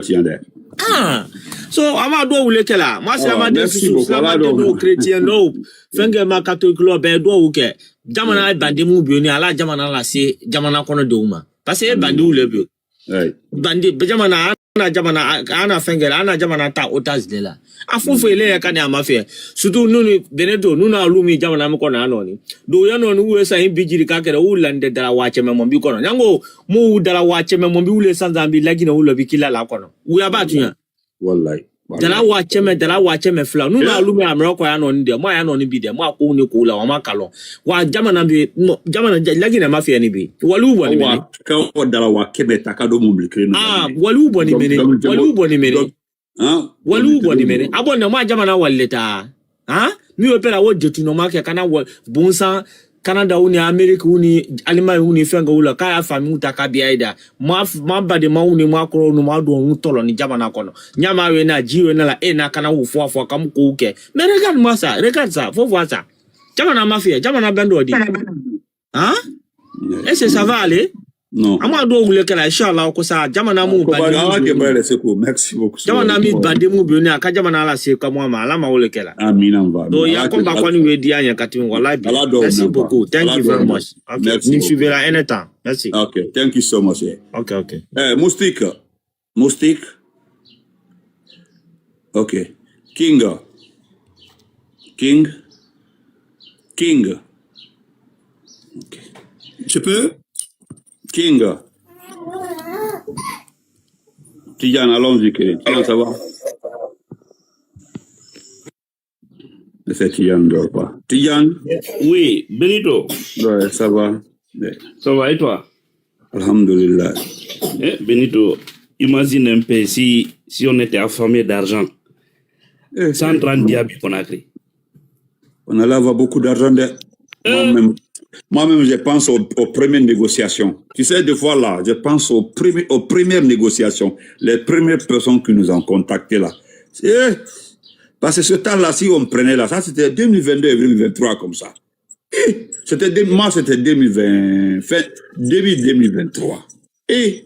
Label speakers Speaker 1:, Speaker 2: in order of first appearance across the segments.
Speaker 1: chrétien there.
Speaker 2: Ah, so ama do wule kela. Moi c'est ama de Islam de chrétien no. Fenge ma catholique lo be do wuke. Jamana bandi mu bioni ala jamana la se jamana kono de uma. Parce que bandi wule bio.
Speaker 1: Ouais.
Speaker 2: Bandi jamana ana fengela ana jamana ta otage de la. Afofo ile ya kani amafe. Surtout nous Benedo nous na lumi jamana mko na anoni. Do ya no nu sa bijiri ka kere ulande dala wache me mombi kono. Yango mu dala wache me mombi ule sanzambi lagi na ulo bikila la kono. Uya batunya.
Speaker 1: Wallahi.
Speaker 2: Dala wache me fla. Nu na lumi amroko ya no ndi. Mo ya no ni bi de. Mo akwo ni ko la wa makalo. Wa jamana bi jamana lagi na mafia ni bi. Walu bo ni mene.
Speaker 1: Ka dala wa kebeta ka do mumlikre.
Speaker 2: Ah, walu bo ni mene. Walu bo ni mene. Walu bo ni mene. Abo na ma jamana waleta. Ha? Mi opera wo jetu no make kana bonsa Canada uni America uni alima uni fenga ula kaya fami utaka biaida ma bade ma uni ma ko no ma do unu tolo ni jamana kono nyama we na jiwe na la na kana ufo afo kam ko uke me regarde ça faut voir ça jamana mafia jamana bando di hein est-ce que ça va aller
Speaker 1: non
Speaker 2: ama do wule kala inshallah ko sa jamana mu
Speaker 1: merci beaucoup
Speaker 2: jamana mi bande mu bi oni aka jamana la se ka mo ma ala ma wule kala
Speaker 1: amina mba
Speaker 2: do ya ko ba kwani we di anya katin wallahi merci beaucoup thank you very much okay ni suivez la anytime merci
Speaker 1: okay thank you so much
Speaker 2: okay
Speaker 1: Moustique okay King okay
Speaker 3: je peux
Speaker 1: King. Tidiane, allons-y. Tidiane, ça va? C'est Tidiane, ne dort pas. Tidiane?
Speaker 4: Oui, Benito.
Speaker 1: Ouais, ça va. Ouais.
Speaker 4: Ça va et toi?
Speaker 1: Alhamdulillah.
Speaker 4: Benito, imagine un peu si on était affamé d'argent. 130 diables qu'on a créé.
Speaker 1: On allait avoir beaucoup d'argent. Moi-même, je pense aux premières négociations. Tu sais, des fois là, je pense aux premières négociations. Les premières personnes qui nous ont contactés là. Parce que ce temps-là, si on prenait là, ça c'était 2022 et 2023 comme ça. Moi, c'était 2020, début 2023. Tu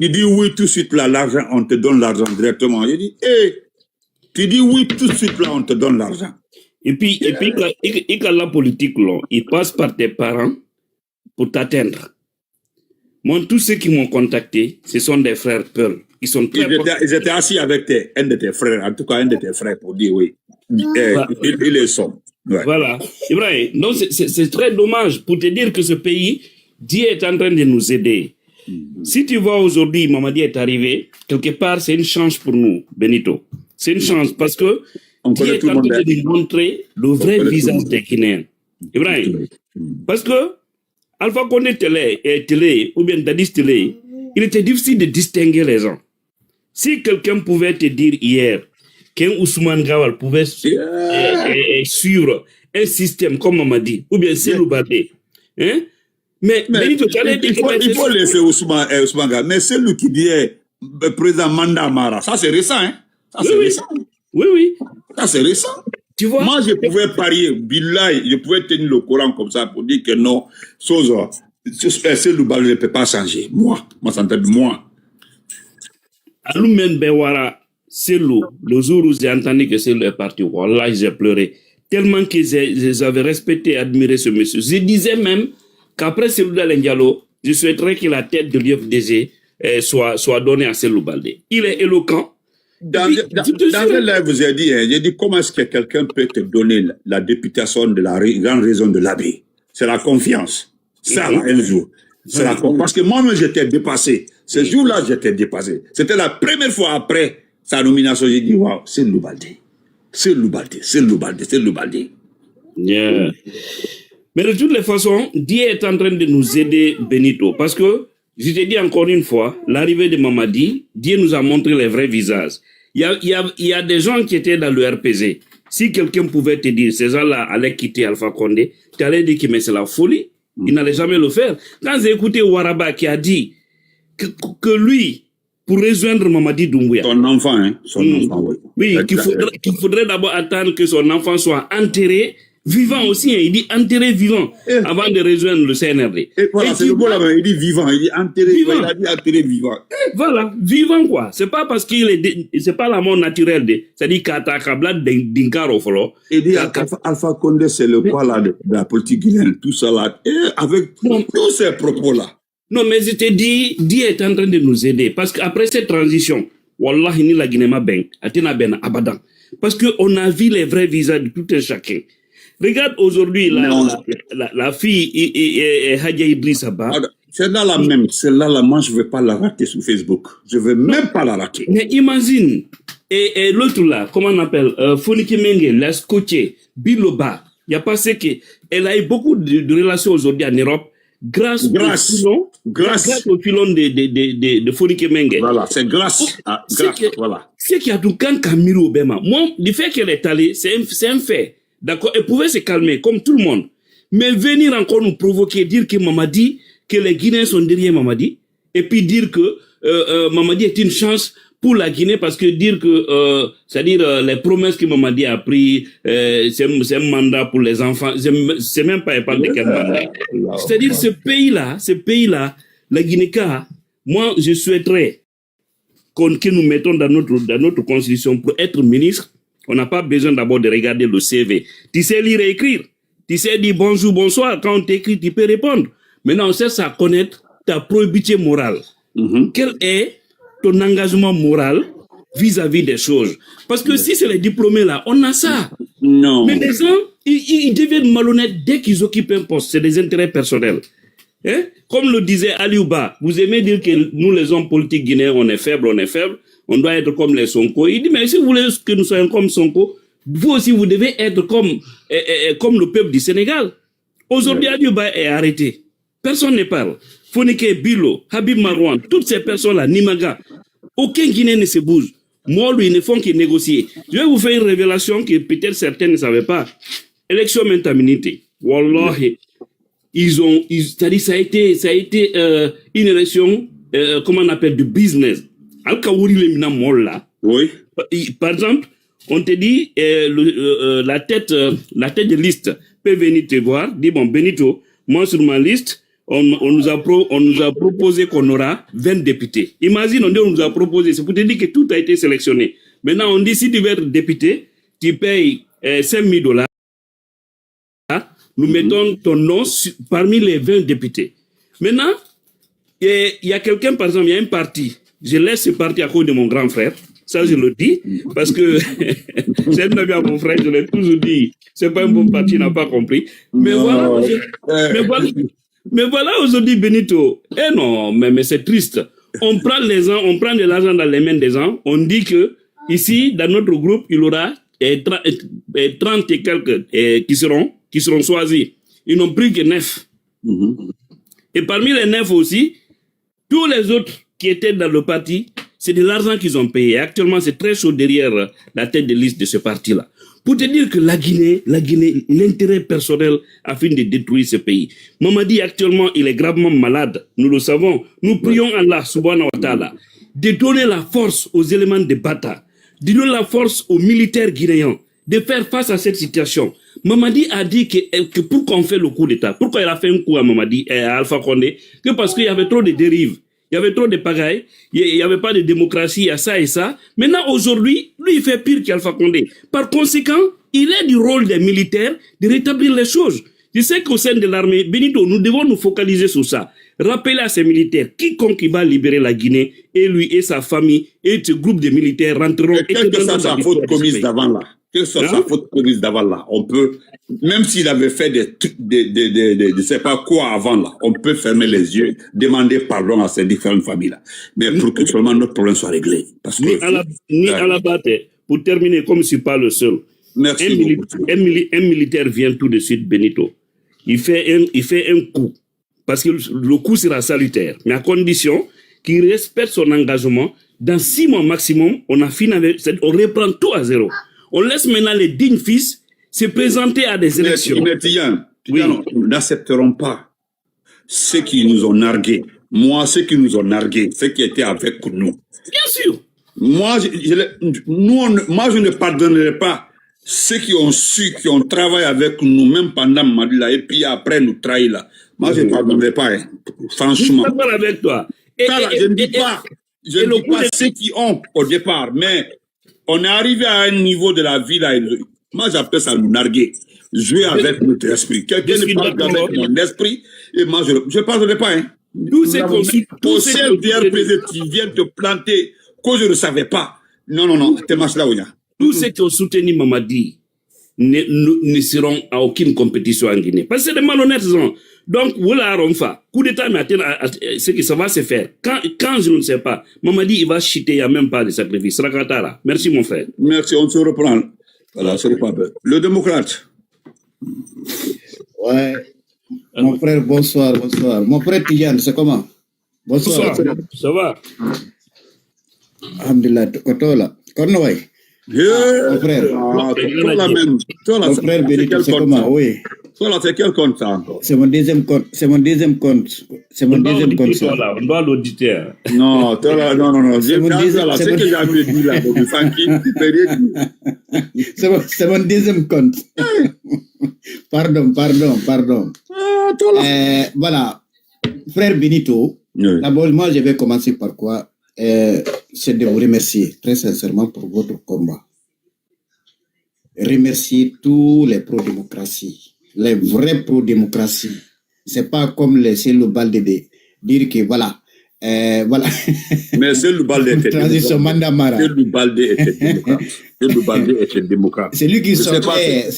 Speaker 1: dis oui tout de suite là, l'argent, on te donne l'argent directement. Je dis, tu dis oui tout de suite là, on te donne l'argent.
Speaker 4: Et puis quand la politique, là, il passe par tes parents pour t'atteindre. Moi, tous ceux qui m'ont contacté, ce sont des frères Pearl. Ils
Speaker 1: étaient assis avec un de tes frères, en tout cas un de tes frères, pour dire oui. Ils les sont. Ouais.
Speaker 4: Voilà. Ibrahim, donc c'est très dommage pour te dire que ce pays, Dieu est en train de nous aider. Si tu vois aujourd'hui, Mamadi est arrivé, quelque part, c'est une chance pour nous, Benito. C'est une chance parce que Dieu est en train de montrer le vrai visage des Guinéens. Ibrahim, parce que Alpha Condé télé, ou bien Dadis télé, il était difficile de distinguer les gens. Si quelqu'un pouvait te dire hier qu'un Ousmane Gawal pouvait suivre un système comme on m'a dit, ou bien Selou Badé, hein? Mais Benito,
Speaker 1: il faut laisser Ousmane Gawal, mais c'est lui qui dit président Manda Amara, ça c'est récent, hein? Ça c'est récent.
Speaker 4: Oui.
Speaker 1: Ça c'est récent.
Speaker 4: Tu vois?
Speaker 1: Moi je pouvais parier, Billahi, je pouvais tenir le Coran comme ça pour dire que non, Selou Badé ne peut pas changer. Moi ça me fait moi.
Speaker 4: Aloumen Bewara, Selou, le jour où j'ai entendu que Selou est parti, voilà, j'ai pleuré. Tellement que j'avais respecté et admiré ce monsieur. Je disais même qu'après Selou Diallo, je souhaiterais que la tête de l'UFDG soit donnée à Selou Baldé. Il est éloquent.
Speaker 1: Dans le live, j'ai dit comment est-ce que quelqu'un peut te donner la députation de la grande raison de l'abbé? C'est la confiance. Ça, un jour. C'est la confiance. Parce que moi-même, j'étais dépassé. Ce jour-là, j'étais dépassé. C'était la première fois après sa nomination. J'ai dit, waouh, c'est Loubaldi. C'est Loubaldi.
Speaker 4: Yeah. Mais de toutes les façons, Dieu est en train de nous aider, Benito. Parce que, je te dis encore une fois, l'arrivée de Mamadi, Dieu nous a montré les vrais visages. Il y a des gens qui étaient dans le RPG. Si quelqu'un pouvait te dire, ces gens-là allaient quitter Alpha Condé, tu allais dire que mais c'est la folie. Il n'allait jamais le faire. Quand j'ai écouté Ouaraba qui a dit que lui, pour rejoindre Mamadi Doumbouya.
Speaker 1: Son enfant, hein. Son enfant, oui.
Speaker 4: Oui, qu'il faudrait d'abord attendre que son enfant soit enterré Vivant aussi, hein, il dit enterré vivant avant de rejoindre le CNRD.
Speaker 1: Et voilà, c'est le mot là, il dit vivant, il dit enterré vivant. Il a dit enterré vivant.
Speaker 4: Voilà, vivant quoi. C'est pas parce qu'il est, c'est pas la mort naturelle de, c'est-à-dire Katakabla d'Inkaro Folo.
Speaker 1: Il dit Alpha Condé, c'est le quoi là de la politique guinéenne, tout ça là, et avec tous ces propos là.
Speaker 4: Non, mais je te dis, Dieu est en train de nous aider parce qu'après cette transition, Wallah, ni la Guinée ma ben, atena ben abadan. Parce qu'on a vu les vrais visages de tout un chacun. Regarde aujourd'hui la fille Hadja Idrissa Ba.
Speaker 1: C'est là la même, celle-là, moi je ne vais pas la rater sur Facebook. Je ne vais même pas la rater.
Speaker 4: Mais imagine, et l'autre là, comment on appelle, Fonike Menge, la scotché, Biloba, il n'y a pas ce qu'elle a eu beaucoup de relations aujourd'hui en Europe grâce au filon de Fonike Menge.
Speaker 1: Voilà, c'est grâce. Voilà.
Speaker 4: C'est qu'il y a tout quand Camille Obama. Moi, le fait qu'elle est allée, c'est un fait. D'accord, elle pouvait se calmer comme tout le monde. Mais venir encore nous provoquer, dire que Mamadi, que les Guinéens sont derrière Mamadi, et puis dire que Mamadi est une chance pour la Guinée parce que dire que, c'est-à-dire les promesses que Mamadi a pris, c'est un mandat pour les enfants, c'est même pas de quel mandat. C'est-à-dire ce pays-là, la Guinée-Ka, moi je souhaiterais que nous mettons dans notre constitution pour être ministre. On n'a pas besoin d'abord de regarder le CV. Tu sais lire et écrire. Tu sais dire bonjour, bonsoir. Quand on t'écrit, tu peux répondre. Maintenant, on cherche à connaître ta probité morale. Quel est ton engagement moral vis-à-vis des choses? Parce que si c'est les diplômés là, on a ça.
Speaker 1: Non.
Speaker 4: Mais les gens, ils deviennent malhonnêtes dès qu'ils occupent un poste. C'est des intérêts personnels. Hein? Comme le disait Aliouba, vous aimez dire que nous, les hommes politiques guinéens, on est faibles. On doit être comme les Sonko. Il dit, mais si vous voulez que nous soyons comme Sonko, vous aussi, vous devez être comme le peuple du Sénégal. Aujourd'hui, Aliouba est arrêté. Personne ne parle. Fonike, Bilo, Habib Marouane, toutes ces personnes-là, Nimaga, aucun Guinéen ne se bouge. Moi, lui, ils ne font que négocier. Je vais vous faire une révélation que peut-être certains ne savaient pas. Élection mentalité. Wallahi. C'est-à-dire, ça a été une élection, comment on appelle, de business.
Speaker 1: Oui.
Speaker 4: Par exemple, on te dit, la tête de liste peut venir te voir, dit bon, Benito, moi sur ma liste, on nous a proposé qu'on aura 20 députés. Imagine, on nous a proposé, c'est pour te dire que tout a été sélectionné. Maintenant, on dit, si tu veux être député, tu payes $5,000. Nous mettons ton nom parmi les 20 députés. Maintenant, il y a quelqu'un, par exemple, il y a un parti. Je laisse ce parti à cause de mon grand frère. Ça, je le dis, parce que c'est un ami à mon frère, je l'ai toujours dit. C'est pas un bon parti, il n'a pas compris. Mais voilà aujourd'hui, Benito. Eh non, mais c'est triste. On prend de l'argent dans les mains des gens. On dit que ici, dans notre groupe, il y aura 30 et quelques qui seront choisis. Ils n'ont pris que 9. Et parmi les 9 aussi, tous les autres qui étaient dans le parti, c'est de l'argent qu'ils ont payé. Actuellement, c'est très chaud derrière la tête de liste de ce parti-là. Pour te dire que la Guinée, l'intérêt personnel afin de détruire ce pays. Mamadi, actuellement, il est gravement malade. Nous le savons. Nous prions Allah, subhanahu wa ta'ala, de donner la force aux éléments de bataille, de donner la force aux militaires guinéens, de faire face à cette situation. Mamadi a dit que pourquoi on fait le coup d'État, pourquoi il a fait un coup à Mamadi, à Alpha Condé, que parce qu'il y avait trop de dérives. Il y avait trop de pagailles, il n'y avait pas de démocratie, il y a ça et ça. Maintenant, aujourd'hui, lui, il fait pire qu'Alpha Condé. Par conséquent, il est du rôle des militaires de rétablir les choses. Je sais qu'au sein de l'armée, Benito, nous devons nous focaliser sur ça. Rappeler à ces militaires, quiconque va libérer la Guinée, et lui et sa famille, et ce groupe de militaires rentreront...
Speaker 1: Quelle que soit sa faute commise d'avant là, sa faute commise d'avant là, on peut, même s'il avait fait je sais pas quoi avant là, on peut fermer les yeux, demander pardon à ces différentes familles là. Mais pour que seulement notre problème soit réglé. Parce que,
Speaker 4: à la bataille, pour terminer, comme je ne suis pas le seul,
Speaker 1: merci
Speaker 4: un militaire vient tout de suite, Benito. Il fait un coup. Parce que le coup sera salutaire. Mais à condition qu'il respecte son engagement, dans 6 mois maximum, on reprend tout à zéro. On laisse maintenant les dignes fils se présenter à des élections.
Speaker 1: Nous n'accepterons pas ceux qui nous ont nargués. Moi, ceux qui nous ont nargués, ceux qui étaient avec nous.
Speaker 4: Bien sûr.
Speaker 1: Moi, je ne pardonnerai pas ceux qui ont su, qui ont travaillé avec nous, même pendant Madila, et puis après nous trahir là. Moi, je ne pardonnerai pas, hein. Franchement.
Speaker 4: Je suis d'accord avec toi.
Speaker 1: Je ne dis pas ceux qui ont au départ, mais on est arrivé à un niveau de la vie là. Moi, j'appelle ça nous narguer. Jouer avec notre esprit. Quelqu'un ne parle qu'avec mon esprit, et moi, je ne pardonnerai pas, hein.
Speaker 4: Tous ces
Speaker 1: qui viennent te planter, que je ne savais pas. Non, t'es là où il y a.
Speaker 4: Tous ceux qui ont soutenu Mamadi ne seront à aucune compétition en Guinée. Parce que c'est des malhonnêtes gens. Donc, voilà, Romfa, coup d'État, mais ce que ça va se faire. Quand je ne sais pas, Mamadi, il va chuter, il n'y a même pas de sacrifice. Rakatara. Merci, mon frère.
Speaker 1: Merci, on se reprend. Voilà, c'est pas bête. Le démocrate.
Speaker 3: Ouais. Mon frère, bonsoir. Mon frère Tidiane, c'est comment? Bonsoir.
Speaker 4: Ça va?
Speaker 3: Alhamdulillah, Kotola. Kornouay. Mon frère.
Speaker 1: Mon
Speaker 3: frère Benito, c'est comment? Oui.
Speaker 1: Toi là, c'est quel compte ça encore?
Speaker 3: C'est mon deuxième compte.
Speaker 4: On doit l'auditer.
Speaker 1: Non, toi là, non. C'est ce que j'avais dit là,
Speaker 3: c'est mon deuxième compte. Pardon. Voilà. Frère Benito, d'abord, moi, je vais commencer par quoi? C'est de vous remercier très sincèrement pour votre combat. Remercier tous les pro-démocratie. Les vraies pro-démocratie. C'est pas comme c'est le balde de dire que voilà.
Speaker 1: Mais c'est le balde était
Speaker 3: transition Mandamara.
Speaker 1: C'est le balde était démocrate.
Speaker 3: C'est lui qui sortait.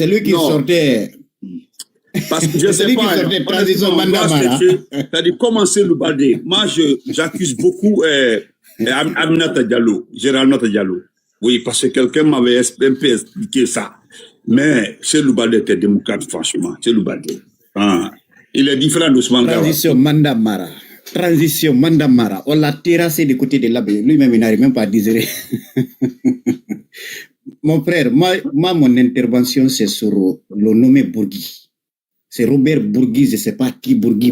Speaker 1: Parce que je sais pas.
Speaker 3: Transition Mandamara.
Speaker 1: C'est-à-dire comment c'est le balde. Moi, j'accuse beaucoup Aminata Diallo, Gérald Diallo. Oui, parce que quelqu'un m'avait un peu expliqué ça. Mais c'est le balde était démocrate, franchement. C'est le balde. Il est différent d'Ousmane Gawa.
Speaker 3: Transition Mandamara. On l'a terrassé du côté de l'abbé. Lui-même, il n'arrive même pas à désirer. Mon frère, moi, mon intervention, c'est sur le nommé Bourgui. C'est Robert Bourgui, je ne sais pas qui Bourgui.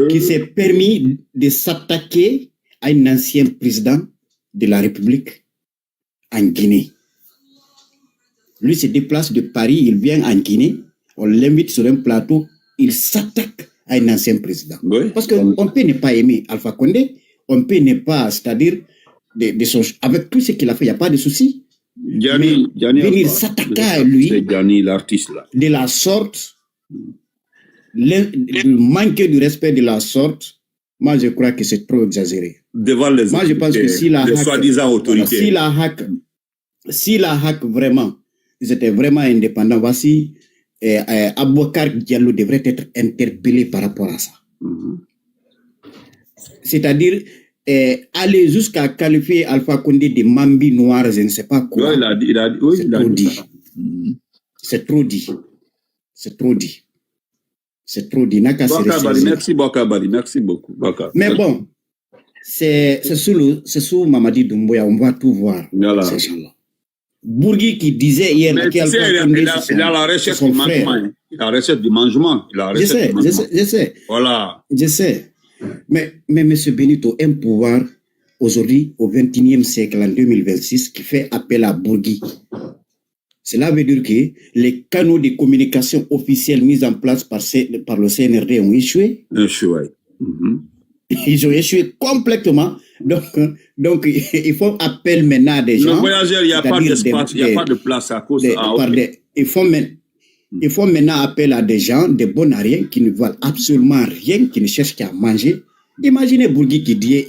Speaker 3: Qui s'est permis de s'attaquer à un ancien président de la République en Guinée. Lui se déplace de Paris, il vient en Guinée, on l'invite sur un plateau, il s'attaque à un ancien président.
Speaker 1: Oui.
Speaker 3: Parce qu'on peut ne pas aimer Alpha Condé, on peut ne pas, c'est-à-dire, avec tout ce qu'il a fait, il n'y a pas de souci.
Speaker 1: Gianni
Speaker 3: venir s'attaquer à lui,
Speaker 1: c'est Gianni, l'artiste là.
Speaker 3: De la sorte, le manque de respect de la sorte, moi je crois que c'est trop exagéré.
Speaker 1: Devant les
Speaker 3: moi je pense que si la
Speaker 1: soi-disant autorités.
Speaker 3: Si la hack vraiment, ils étaient vraiment indépendants, voici, Aboubacar Diallo devrait être interpellé par rapport à ça. C'est-à-dire, aller jusqu'à qualifier Alpha Condé de Mambi noir, je ne sais pas quoi.
Speaker 1: Oui, il a dit.
Speaker 3: C'est trop dit.
Speaker 1: Merci Bakabari, merci beaucoup.
Speaker 3: Mais bon, c'est sous Mamadi Doumbouya, on va tout voir.
Speaker 1: Voilà.
Speaker 3: Ces gens-là. Bourgui qui disait hier
Speaker 1: qu'Alpha Condé, il a la recherche du mangement.
Speaker 3: Je sais.
Speaker 1: Voilà.
Speaker 3: Je sais. Mais M. Benito, un pouvoir aujourd'hui, au XXIe siècle, en 2026, qui fait appel à Bourgui. Cela veut dire que les canaux de communication officiels mis en place par le CNRD ont échoué. Ils ont échoué complètement. Donc il faut appeler maintenant à des gens.
Speaker 1: Le voyageur, il n'y a pas d'espace, il n'y a pas de place à cause
Speaker 3: il faut maintenant appeler à des gens, des bons à rien, qui ne veulent absolument rien, qui ne cherchent qu'à manger. Imaginez Bourgui qui disait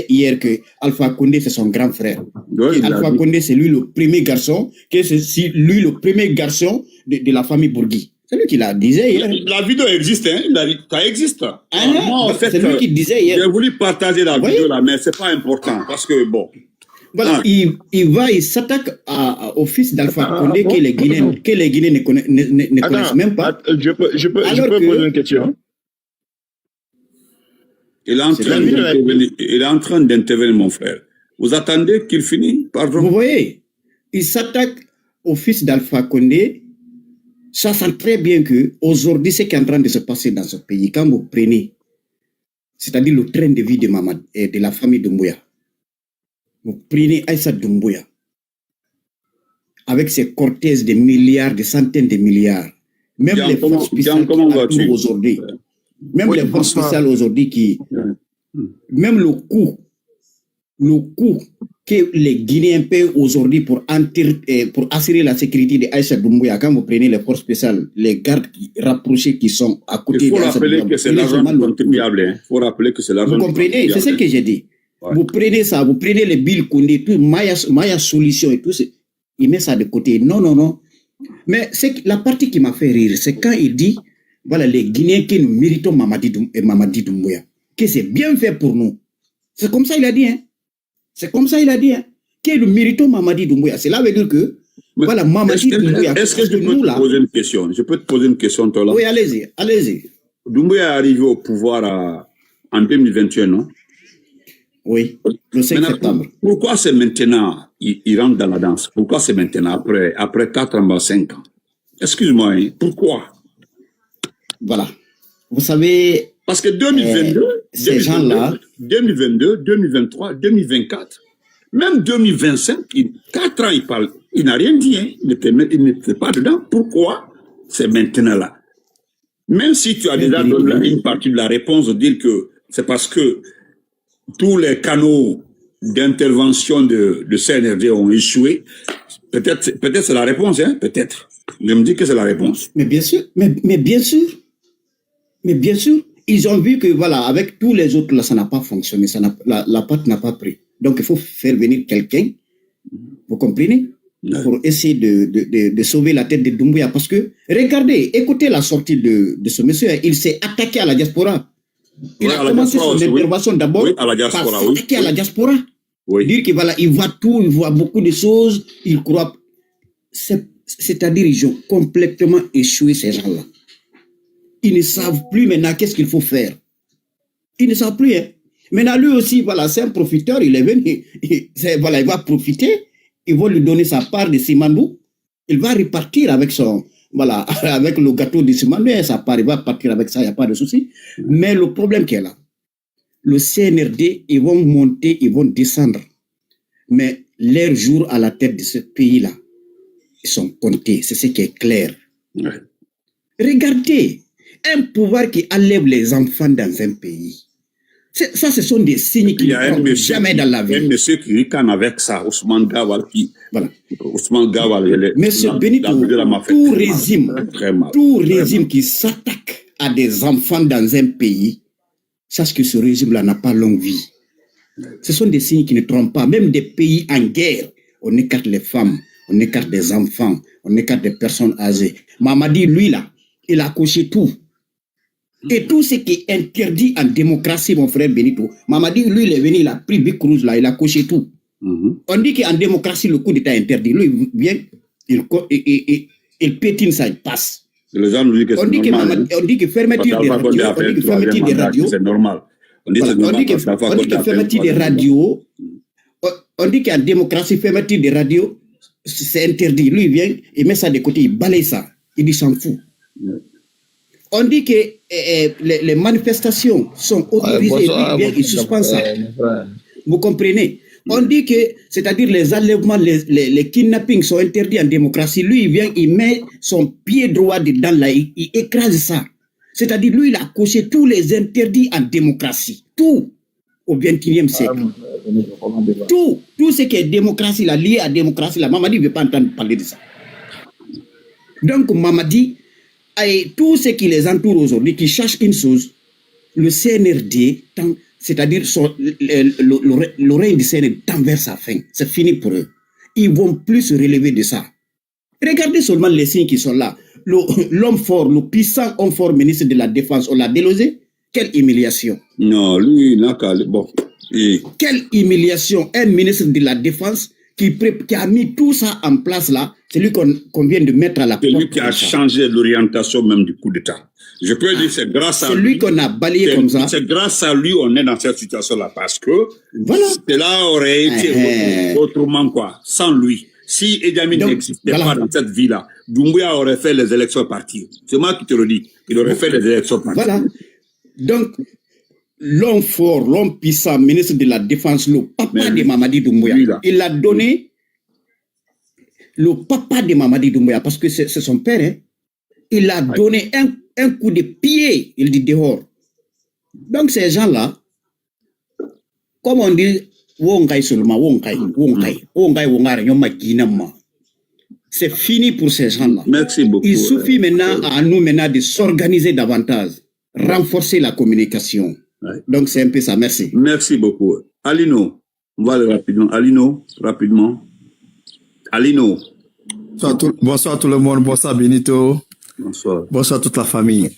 Speaker 3: hier que Alpha Condé c'est son grand frère. Oui, Alpha Condé c'est lui le premier garçon, que c'est lui le premier garçon de la famille Bourgui. C'est lui qui l'a disait hier.
Speaker 1: La vidéo existe, hein? Ça existe.
Speaker 3: En fait, c'est lui qui disait hier.
Speaker 1: J'ai voulu partager la vidéo là, mais c'est pas important parce que bon.
Speaker 3: Voilà, il s'attaque au fils d'Alpha Condé que les Guinéens ne connaissent même pas.
Speaker 5: Je peux poser une question.
Speaker 1: Il est en train d'intervenir, mon frère. Vous attendez qu'il finisse? Pardon.
Speaker 3: Vous voyez, il s'attaque au fils d'Alpha Condé, sachant très bien que aujourd'hui, ce qui est en train de se passer dans ce pays, quand vous prenez, c'est-à-dire le train de vie de Mamad et de la famille Doumbouya, vous prenez Aïssa Doumbouya, avec ses cortèges de milliards, de centaines de milliards. Même les forces spéciales aujourd'hui. Même les forces spéciales aujourd'hui qui... Même le coût que les Guinéens paient aujourd'hui pour assurer la sécurité de Aïcha Doumbouya, quand vous prenez les forces spéciales, les gardes rapprochés qui sont à côté de Aïcha Doumbouya.
Speaker 1: Il faut rappeler que c'est l'argent du contribuable. Il faut rappeler que c'est l'argent.
Speaker 3: Vous comprenez? C'est ce que j'ai dit. Ouais. Vous prenez ça, vous prenez les billes Koundé, tout, Maya Solution et tout, il met ça de côté. Non. Mais la partie qui m'a fait rire, c'est quand il dit, voilà, les Guinéens que nous méritons Mamadi Doumbouya, que c'est bien fait pour nous. C'est comme ça il a dit, hein. C'est comme ça il a dit, hein. Que nous méritons Mamadi Doumbouya. Cela veut dire que, voilà, Mamadi Doumbouya.
Speaker 1: Est-ce que je peux te poser une question? Je peux te poser une question, toi là?
Speaker 3: Oui, allez-y.
Speaker 1: Doumbouya est arrivé au pouvoir en 2021, non?
Speaker 3: Oui, le 5 septembre.
Speaker 1: Pourquoi c'est maintenant il rentre dans la danse? Pourquoi c'est maintenant, après 4 ans, 5 ans? Excuse-moi, hein, pourquoi?
Speaker 3: Voilà. Vous savez...
Speaker 1: Parce que 2022,
Speaker 3: ces gens-là...
Speaker 1: 2022, 2023, 2024, même 2025, 4 ans, il parle. Il n'a rien dit, hein, il n'était pas dedans. Pourquoi c'est maintenant là? Même si tu as déjà donné une partie de la réponse, de dire que c'est parce que tous les canaux d'intervention de CNRD ont échoué. Peut-être c'est la réponse, hein, peut-être. Je me dis que c'est la réponse.
Speaker 3: Mais bien sûr, ils ont vu que voilà, avec tous les autres là, ça n'a pas fonctionné, la pâte n'a pas pris. Donc il faut faire venir quelqu'un, vous comprenez, pour essayer de sauver la tête de Doumbouya. Parce que regardez, écoutez la sortie de ce monsieur, il s'est attaqué à la diaspora. Il a commencé son intervention d'abord par s'attaquer à la diaspora. Oui. Dire qu'il il voit tout, il voit beaucoup de choses, il croit. C'est-à-dire ils ont complètement échoué, ces gens-là. Ils ne savent plus maintenant qu'est-ce qu'il faut faire. Ils ne savent plus. Hein. Maintenant, lui aussi, voilà, c'est un profiteur, il est venu. Il va profiter, ils vont lui donner sa part de Simandou. Il va repartir avec avec le gâteau de Simandou, sa part, il va partir avec ça, il n'y a pas de souci. Mais le problème qui est là, le CNRD, ils vont monter, ils vont descendre. Mais leurs jours à la tête de ce pays-là, ils sont comptés. C'est ce qui est clair. Ouais. Regardez, un pouvoir qui enlève les enfants dans un pays. Ça, ce sont des signes qui ne trompent jamais dans la vie.
Speaker 1: Il y a un monsieur qui ricane avec ça, Ousmane Gawal, Ousmane Gawal,
Speaker 3: Monsieur Benito, tout régime qui s'attaque à des enfants dans un pays, sache que ce régime-là n'a pas longue vie. Ce sont des signes qui ne trompent pas. Même des pays en guerre, on écarte les femmes, on écarte des enfants, on écarte des personnes âgées. Mamadi, lui, là, il a coché tout. Et tout ce qui est interdit en démocratie, mon frère Benito, Mamadi, lui, il est venu, il a pris Big Cruz, là, il a coché tout. On dit qu'en démocratie, le coup d'État est interdit. Lui, il vient, il pétine ça, il passe.
Speaker 1: Les gens nous disent que c'est normal.
Speaker 3: On dit que fermeture des radios,
Speaker 1: c'est normal. On dit
Speaker 3: que fermeture des radios, on dit qu'en démocratie, fermeture des radios, c'est interdit. Lui, il vient, il met ça de côté, il balaye ça. Il dit, s'en fout. On dit que les manifestations sont autorisées, il suspend ça. Vous comprenez? On dit que, c'est-à-dire les enlèvements, les kidnappings sont interdits en démocratie. Lui, il vient, il met son pied droit dedans là, il écrase ça. C'est-à-dire, lui, il a coché tous les interdits en démocratie. Tout au XXIe siècle. Tout ce qui est démocratie, là, lié à démocratie, là, Mamadi ne veut pas entendre parler de ça. Donc, Mamadi, et tout ce qui les entoure aujourd'hui, qui cherchent une chose, le CNRD, c'est-à-dire le règne du CNRD tend vers sa fin. C'est fini pour eux. Ils ne vont plus se relever de ça. Regardez seulement les signes qui sont là. L'homme fort, le puissant homme fort ministre de la Défense, on l'a délosé. Quelle humiliation.
Speaker 1: Non, lui, il n'a qu'à... Bon.
Speaker 3: Quelle humiliation. Un ministre de la Défense qui a mis tout ça en place là, c'est lui qu'on vient de mettre à la porte.
Speaker 1: C'est lui qui a changé l'orientation même du coup d'État. Je peux dire c'est grâce à lui.
Speaker 3: C'est lui qu'on a balayé comme ça.
Speaker 1: C'est grâce à lui on est dans cette situation-là parce que
Speaker 3: voilà.
Speaker 1: Cela aurait été autrement quoi, sans lui. Si Idi Amin n'existait pas dans cette vie-là, Doumbouya aurait fait les élections partir. C'est moi qui te le dis. Il aurait fait les élections partir.
Speaker 3: Voilà. Donc, l'homme fort, l'homme puissant, ministre de la Défense, le papa de Mamadi Doumbouya, il a donné le papa de Mamadi Doumbouya, parce que c'est son père, hein, il a donné un coup de pied, il dit dehors. Donc ces gens-là, comme on dit, c'est fini pour ces gens-là.
Speaker 1: Merci beaucoup.
Speaker 3: Il suffit maintenant à nous de s'organiser davantage, renforcer la communication. Ouais. Donc c'est un peu ça, merci.
Speaker 1: Merci beaucoup. Alino, on va aller rapidement. Alino, rapidement. Alino.
Speaker 6: Bonsoir tout le monde, bonsoir Benito.
Speaker 1: Bonsoir.
Speaker 6: Bonsoir toute la famille.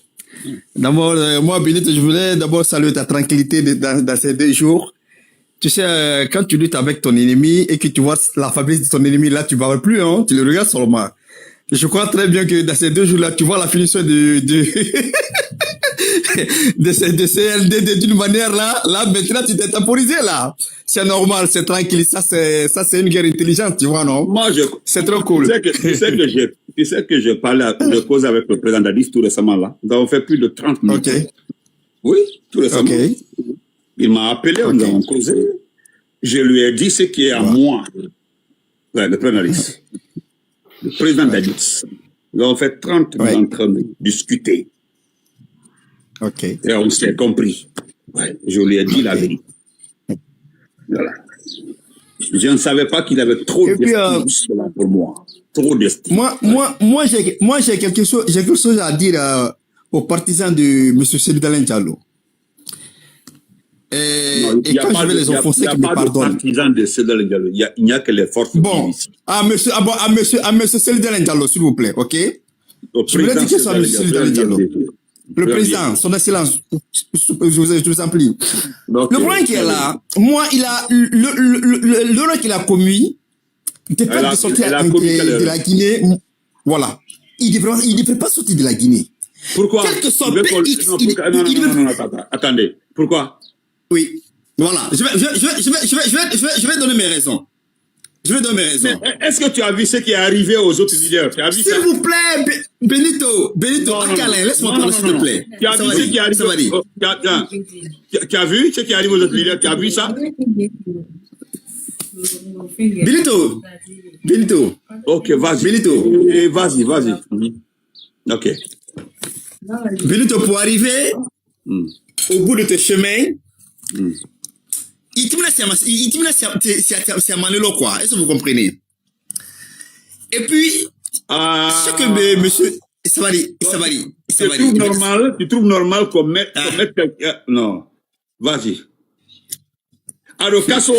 Speaker 6: D'abord, moi Benito, je voulais d'abord saluer ta tranquillité dans ces 2 jours. Tu sais, quand tu luttes avec ton ennemi et que tu vois la faiblesse de ton ennemi, là tu ne parles plus, hein, tu le regardes seulement. Je crois très bien que dans ces 2 jours-là, tu vois la finition de CLD d'une manière là maintenant tu t'es temporisé là. C'est normal, c'est tranquille, ça c'est une guerre intelligente, tu vois, non?
Speaker 1: Moi
Speaker 6: c'est trop cool.
Speaker 1: Tu sais que je parlais, je cause avec le président Dadis tout récemment là. Nous avons fait plus de 30 minutes.
Speaker 6: Ok.
Speaker 1: Oui, tout récemment.
Speaker 6: Okay.
Speaker 1: Il m'a appelé, nous avons causé. Je lui ai dit ce qui est à moi. Ouais, le président Dadis. Le président Dadis. Nous avons fait 30 minutes en train de discuter.
Speaker 6: Ok.
Speaker 1: Et on s'est compris. Ouais, je lui ai dit la vérité. Voilà. Je ne savais pas qu'il avait trop d'estime pour moi. Trop d'estime.
Speaker 6: Moi, j'ai quelque chose à dire aux partisans de M. Cellou-Dalein Diallo. Et quand je vais les offenser, qu'ils me pardonnent.
Speaker 1: Il n'y a que les forces.
Speaker 6: Bon, à monsieur Cellou-Dalein Diallo, s'il vous plaît, ok? Je voulais dire que c'est à M. Cellou-Dalein Diallo. Le président, son excellence, je vous en prie. Le problème qui est là, moi, il a l'erreur qu'il a commis, de sortir de la Guinée, voilà. Il devrait pas sortir de la Guinée.
Speaker 1: Pourquoi? Non, attendez. Pourquoi?
Speaker 6: Oui, voilà. Je vais donner mes raisons.
Speaker 1: Est-ce que tu as vu ce qui est arrivé aux autres leaders?
Speaker 6: S'il vous plaît, Benito, Akalin, laisse-moi parler, s'il te plaît.
Speaker 1: Tu as vu ce qui est arrivé? Tu as vu ce qui arrive aux autres leaders? Tu as vu ça?
Speaker 6: Benito.
Speaker 1: Ok, vas-y.
Speaker 6: Benito.
Speaker 1: Vas-y. Ok.
Speaker 6: Benito, pour arriver au bout de ce chemin, c'est Manelo, quoi. Est-ce que vous comprenez? Et puis, ce que monsieur Savary.
Speaker 1: Tu trouves normal qu'on mette quelqu'un? Non. Vas-y. Alors, Kasso,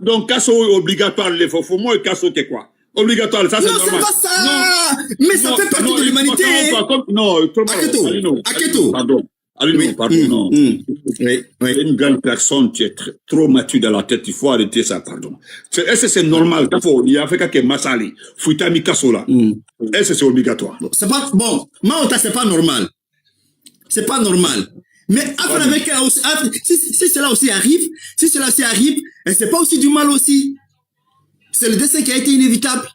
Speaker 1: donc Kasso est obligatoire, il faut moi, Kasso, c'est quoi? Obligatoire, ça c'est normal.
Speaker 6: Non, c'est pas ça! Mais ça fait partie de l'humanité.
Speaker 1: Non,
Speaker 6: Aketo.
Speaker 1: Pardon, non. Une grande personne, tu es trop mature dans la tête, il faut arrêter ça, pardon. Est-ce que c'est normal? Il y a fait quelqu'un Massali, Fouitami Kassola. Est-ce que c'est obligatoire?
Speaker 6: C'est pas, bon, Maota, c'est pas normal. C'est pas normal. Mais avec si cela aussi arrive, c'est pas aussi du mal aussi. C'est le décès qui a été inévitable.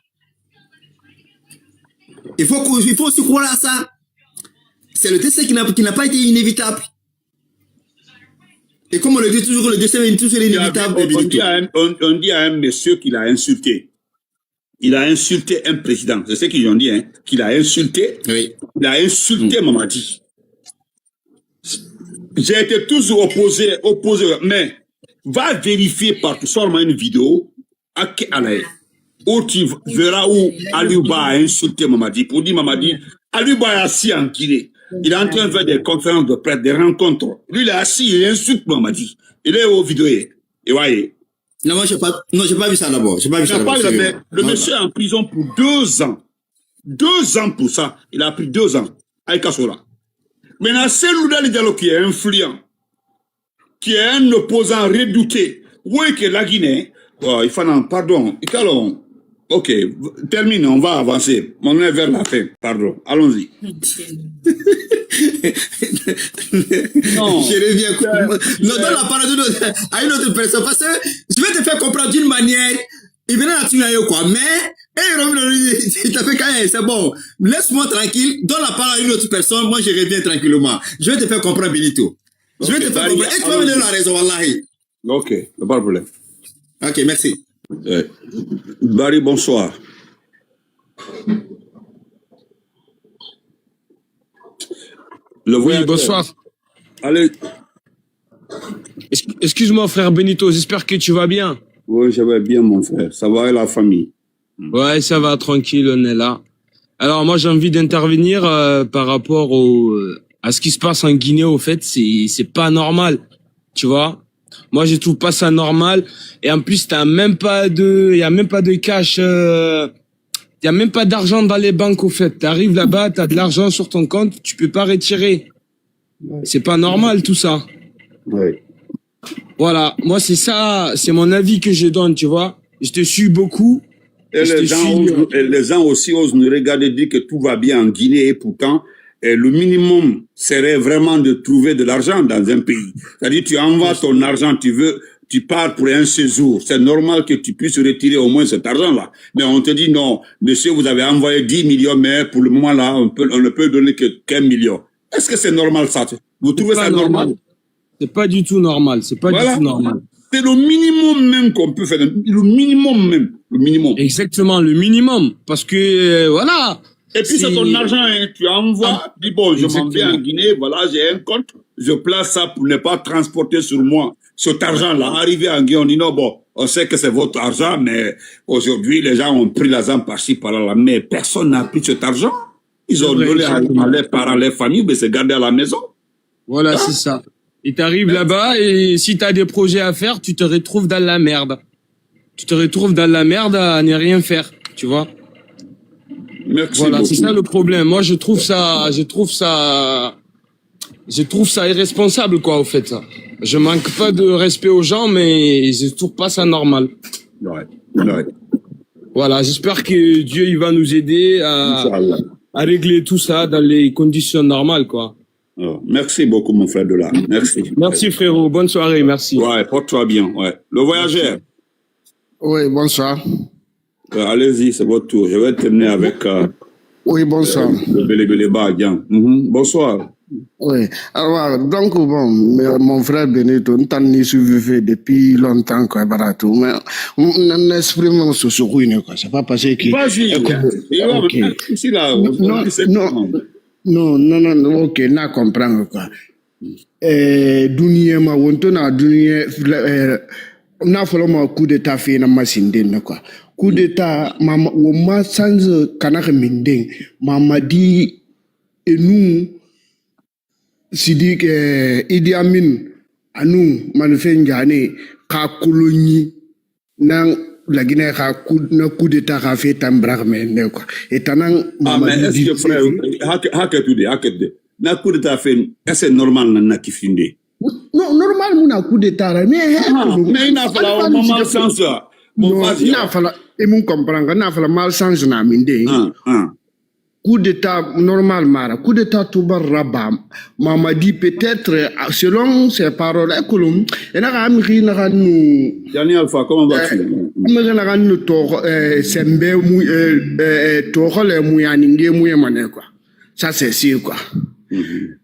Speaker 6: Il faut aussi croire à ça. C'est le décès qui n'a pas été inévitable. Et comme on le dit toujours, le décès est toujours inévitable.
Speaker 1: On dit à un monsieur qu'il a insulté. Il a insulté un président. C'est ce qu'ils ont dit, hein. Qu'il a insulté. Oui. Il a insulté Mamadi. J'ai été toujours opposé, mais va vérifier partout, sors-moi une vidéo, où tu verras où Aliouba a insulté Mamadi. Pour dire Mamadi, Aliouba est assis en Guinée. Il est en train de faire des conférences de presse, des rencontres. Lui, il est assis, il insulte Mamadi. Il est aux vidéos. Et voyez.
Speaker 6: Non, moi, j'ai pas vu ça d'abord.
Speaker 1: Le monsieur est en prison pour 2 ans. 2 ans pour ça. Il a pris 2 ans. Avec Kassola. Maintenant, Cellou-Dalein Diallo qui est influent, qui est un opposant redouté, oui, que la Guinée, il faut pardon, ok, termine, on va avancer. On est vers la fin, pardon, allons-y.
Speaker 6: Non. Je reviens. Non, dans la parole à une autre personne, parce que je vais te faire comprendre d'une manière, il venait à tuer quoi, mais, c'est bon, laisse-moi tranquille, donne la parole à une autre personne, moi je reviens tranquillement. Je vais te faire comprendre, Benito. Je vais te faire comprendre. Et tu vas me donner la raison, wallahi.
Speaker 1: Ok, pas de problème.
Speaker 6: Ok, merci.
Speaker 1: Barry, bonsoir. Le voyageur.
Speaker 7: Oui, bonsoir.
Speaker 1: Allez.
Speaker 7: Excuse-moi, frère Benito, j'espère que tu vas bien.
Speaker 1: Oui, je vais bien, mon frère. Ça va et la famille?
Speaker 7: Ouais, ça va, tranquille, on est là. Alors, moi, j'ai envie d'intervenir par rapport à ce qui se passe en Guinée, au fait. C'est pas normal, tu vois. Moi, je trouve pas ça normal. Et en plus, il y a même pas de cash, il y a même pas d'argent dans les banques, au fait. T'arrives là-bas, t'as de l'argent sur ton compte, tu peux pas retirer. C'est pas normal, tout ça.
Speaker 1: Oui.
Speaker 7: Voilà, moi c'est ça, c'est mon avis que je donne, tu vois. Je te suis beaucoup.
Speaker 1: Et les gens aussi osent nous regarder et dire que tout va bien en Guinée et pourtant, le minimum serait vraiment de trouver de l'argent dans un pays. C'est-à-dire, tu envoies ton argent, tu pars pour un séjour. C'est normal que tu puisses retirer au moins cet argent-là. Mais on te dit non, monsieur, vous avez envoyé 10 millions, mais pour le moment là, on ne peut donner que 15 millions. Est-ce que c'est normal ça? Vous trouvez ça normal?
Speaker 7: C'est pas du tout normal. C'est pas du tout normal.
Speaker 1: C'est le minimum même qu'on peut faire. Le minimum même. Le minimum.
Speaker 7: Exactement, le minimum. Parce que, voilà.
Speaker 1: Et puis c'est ton argent, hein. Tu envoies, tu dis bon, je m'en vais en Guinée, voilà, j'ai un compte, je place ça pour ne pas transporter sur moi cet argent-là. Arrivé en Guinée, on dit non, bon, on sait que c'est votre argent, mais aujourd'hui, les gens ont pris l'argent par-ci, par-là, mais personne n'a pris cet argent. Ils ont donné à leurs parents, leurs familles, mais c'est gardé à la maison.
Speaker 7: Voilà, c'est ça. Et t'arrives là-bas, et si t'as des projets à faire, tu te retrouves dans la merde. Tu te retrouves dans la merde à ne rien faire, tu vois.
Speaker 1: Merci
Speaker 7: voilà,
Speaker 1: beaucoup.
Speaker 7: c'est ça le problème. Moi, je trouve ça irresponsable, quoi, au fait. Je manque pas de respect aux gens, mais je trouve pas ça normal.
Speaker 1: Ouais, ouais.
Speaker 7: Voilà, j'espère que Dieu, il va nous aider à régler tout ça dans les conditions normales, quoi.
Speaker 1: Alors, merci beaucoup, mon frère Dola. Merci.
Speaker 7: Merci, frérot. Bonne soirée. Merci.
Speaker 1: Ouais, porte-toi bien. Ouais. Le voyageur.
Speaker 8: Oui, bonsoir.
Speaker 1: Allez-y, c'est votre tour. Je vais terminer avec
Speaker 8: oui, bonsoir.
Speaker 1: Le Bélé Badian. Bonsoir.
Speaker 8: Oui, alors, donc, bon, mon frère Benito, nous t'en suivi depuis longtemps, quoi, barato, mais on exprime ce sourire, quoi, c'est pas passé que...
Speaker 1: Vas-y, ici, là,
Speaker 8: non, ok, n'a comprendre, quoi. Dunia ma wontona dunia n'a fallu ma coup d'état fait na masinde quoi coup d'état mama wo ma sans kanaka mindeng mama di et nous si dit que Idi Amin anu manufeng jane ka koloni nang la Guinée ka coup d'état ka fait tambrak men quoi et tanang
Speaker 1: mama mais est-ce que frère hakatude na coup d'état fait est-ce normal na kifinde
Speaker 8: non normal mon coup d'état mais
Speaker 1: il n'a pas le mal sens
Speaker 8: non il n'a pas et mon comprendre n'a pas le mal sens na minde coup d'état normal mara coup d'état toubar rabam mama dit peut-être selon ses paroles écolum et na amri na nous
Speaker 1: yani Alpha comment vas-tu
Speaker 8: amri na nous to sembe mu to khole mu yaninge mu yemane quoi ça c'est sûr quoi.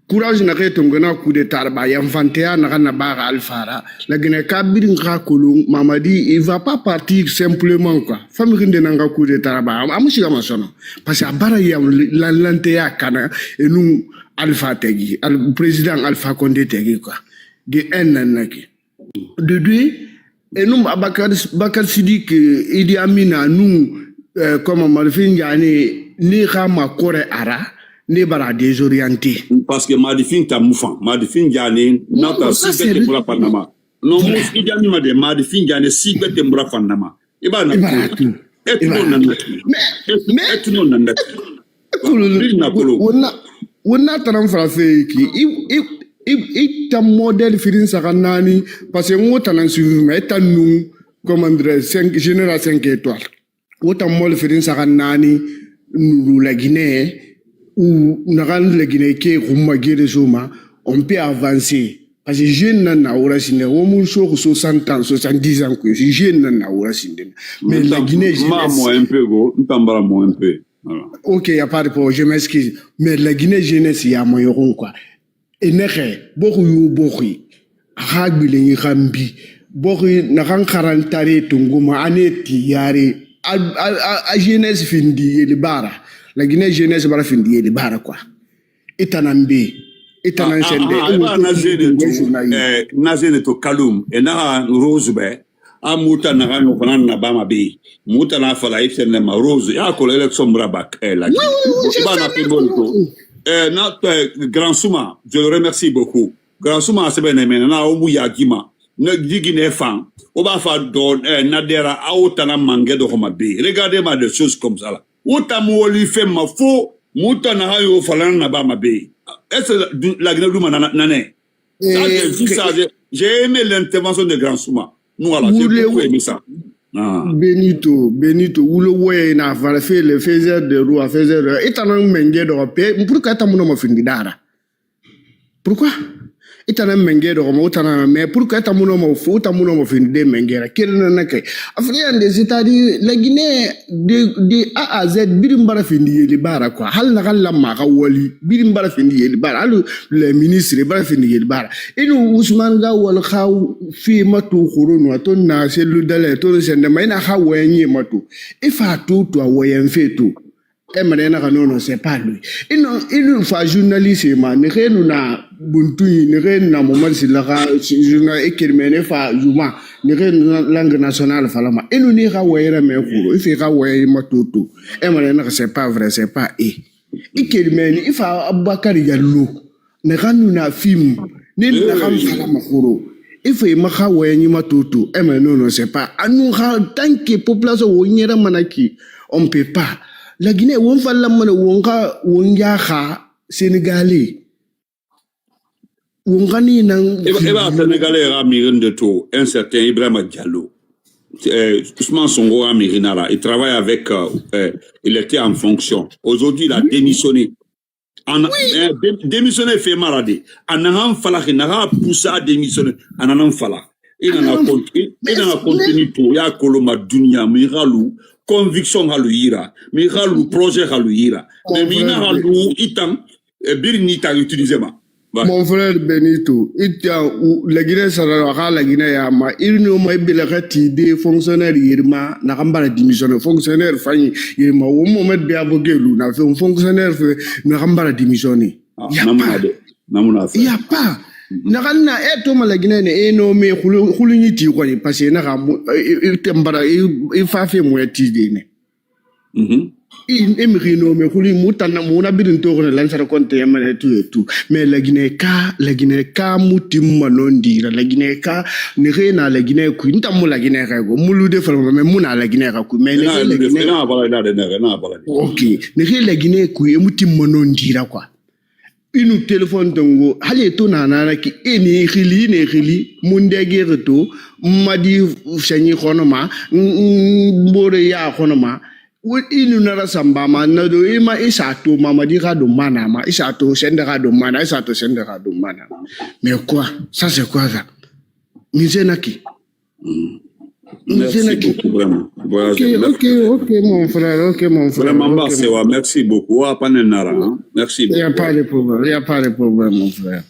Speaker 8: Courage na ke tongana coup d'état ba yanfantea na ba alfara la Guinée kabiri nga kolon mamadi il va pas partir simplement quoi famille de nanga coup d'état ba amushi kama sono parce que bara ya lantea kana et nous Alpha Tegi le président Alpha Condé Tegi quoi de un nanaki de deux et nous Bakar Sidi que Idi Amin nous comme Malfin Jani ni kama kore ara ne bara désorienté
Speaker 1: parce que Madifin ta moufan Madifin Jani nata sibete mura panama non muski jani made Madifin Jani sibete mura panama iba na et non nanaki
Speaker 8: wonna taram frafe ki i ta modèle firin sakanani parce que ngota nan suivi mais ta nu commandre 5 général 5 étoiles wota modèle firin sakanani nous la Guinée ou la Guinée qui est on peut avancer. Parce que jeune n'a aura signé, au moins 60 ans, 70 ans, que jeune n'a aura signé. Mais la Guinée,
Speaker 1: moi un peu, moi un peu.
Speaker 8: Ok, il n'y a pas de problème, je m'excuse. Mais la Guinée jeunesse, il y a moyen quoi. Et n'est beaucoup, ragbi le rambi, beaucoup n'a qu'un 40 ans, tunguma, année, tiare, a jeunesse findi Yelibara. La Guinée jeunesse bara findi Yelibara quoi. Itanambe.
Speaker 1: Nazene to kalum et na rose be a muta na gano fana na bama be muta na fala ifene ma rose ya ko l'élection brabak la ba na pimbolto na Grand Souma, je le remercie beaucoup. Grand Souma c'est ben na o mu yagima na digine fan o ba fa do na dera a otana mangue do homa be regardez-moi des choses comme ça là ota mu oli fait ma fo muta na hayo fala na bama be. Est-ce que la Guinée-Douma nané? J'ai aimé l'intervention de Grand Souma. Nous, alors, j'ai beaucoup aimé ça.
Speaker 8: Benito, où le way n'a pas fait le faiseur de roi, faiseur de... Et t'en as un mengue d'Europe. Pourquoi t'as mon nom fini d'ara? Pourquoi? Et t'en as un mengue d'Europe, mais pourquoi t'as mon nom fou, t'as mon nom fini de mengue? Quel n'en a qu'un? Africain des États-Unis, la Guinée de A à Z, Birimbara fini les barres, quoi. Hal la mara wali, Birimbara fini les barres, le ministre, les barres fini les barres. Et nous, Ousmane Gawal, Khao, fi matu, Kourounou, ton na, c'est le délai, ton sendemain, à Hawaii, matu. Et fa tout, toi, Wayan fait tout. Et maintenant, non, c'est pas lui. Il nous fait journaliste, mais nous na buntu, nous na moment si la journal écrivain fa juma, nous langue nationale falama. Et nous n'y rawaya mais pour, il fait rawaya matutu. Et maintenant, c'est pas vrai, c'est pas écrivain. Il faut Abakari Yalou. Nous na film, nous na ram falama kuro. Il faut rawaya matutu. Et maintenant, non, c'est pas. Nous tant que population ou n'ira manaki, on peut pas. La Guinée, on va la monnaie, on yaha Sénégalais. On gagne dans.
Speaker 1: Sénégalais a miré de tout. Un certain Ibrahima Diallo. Ousmane Sonko a miré nara. Il travaille avec. Il était en fonction. Aujourd'hui, il a démissionné. Démissionné fait maladie. Anaham Fala, il n'a poussé à démissionner. Anaham Fala. Il en a continué pour ya Koloma Dunia, Miralou. Conviction haluira, mais halu projet haluira, mais mina halu itam birnita utilisé ma.
Speaker 8: Mon frère Benito, la Guinée sera la Guinée yama, il ne m'a pas des fonctionnaires irma, n'a pas démissionné, fonctionnaire fanny, irma, au moment de avocat, n'a fait un fonctionnaire, n'a pas démissionné. Il n'y a pas. Naganna etoma la Guinée e no me khulunyi ti ko ni parce que na ga tembara e fa fe mo yatide ne e no me khuli mutana mo na bidin to ko lan sara konte yamane tout mais la Guinée ka mutim manondira la Guinée ka ne rena la Guinée ku ntamu la Guinée ka go mulu de fa mais muna la Guinée ka ku mais la Guinée na bala OK ne la Guinée ku e mutim manondira quoi. Une téléphone tongo hali to nana ki eni khili mundege reto madi shanyi khonoma mbore ya khonoma inu nara samba ma na do ima isato mama di ga do mana ma isato sende ga do mana mais quoi ça c'est quoi ça mizenaki
Speaker 1: merci beaucoup, vraiment.
Speaker 8: Ok, mon frère.
Speaker 1: Vraiment, merci beaucoup. Merci beaucoup.
Speaker 8: Il n'y a pas de problème, mon frère.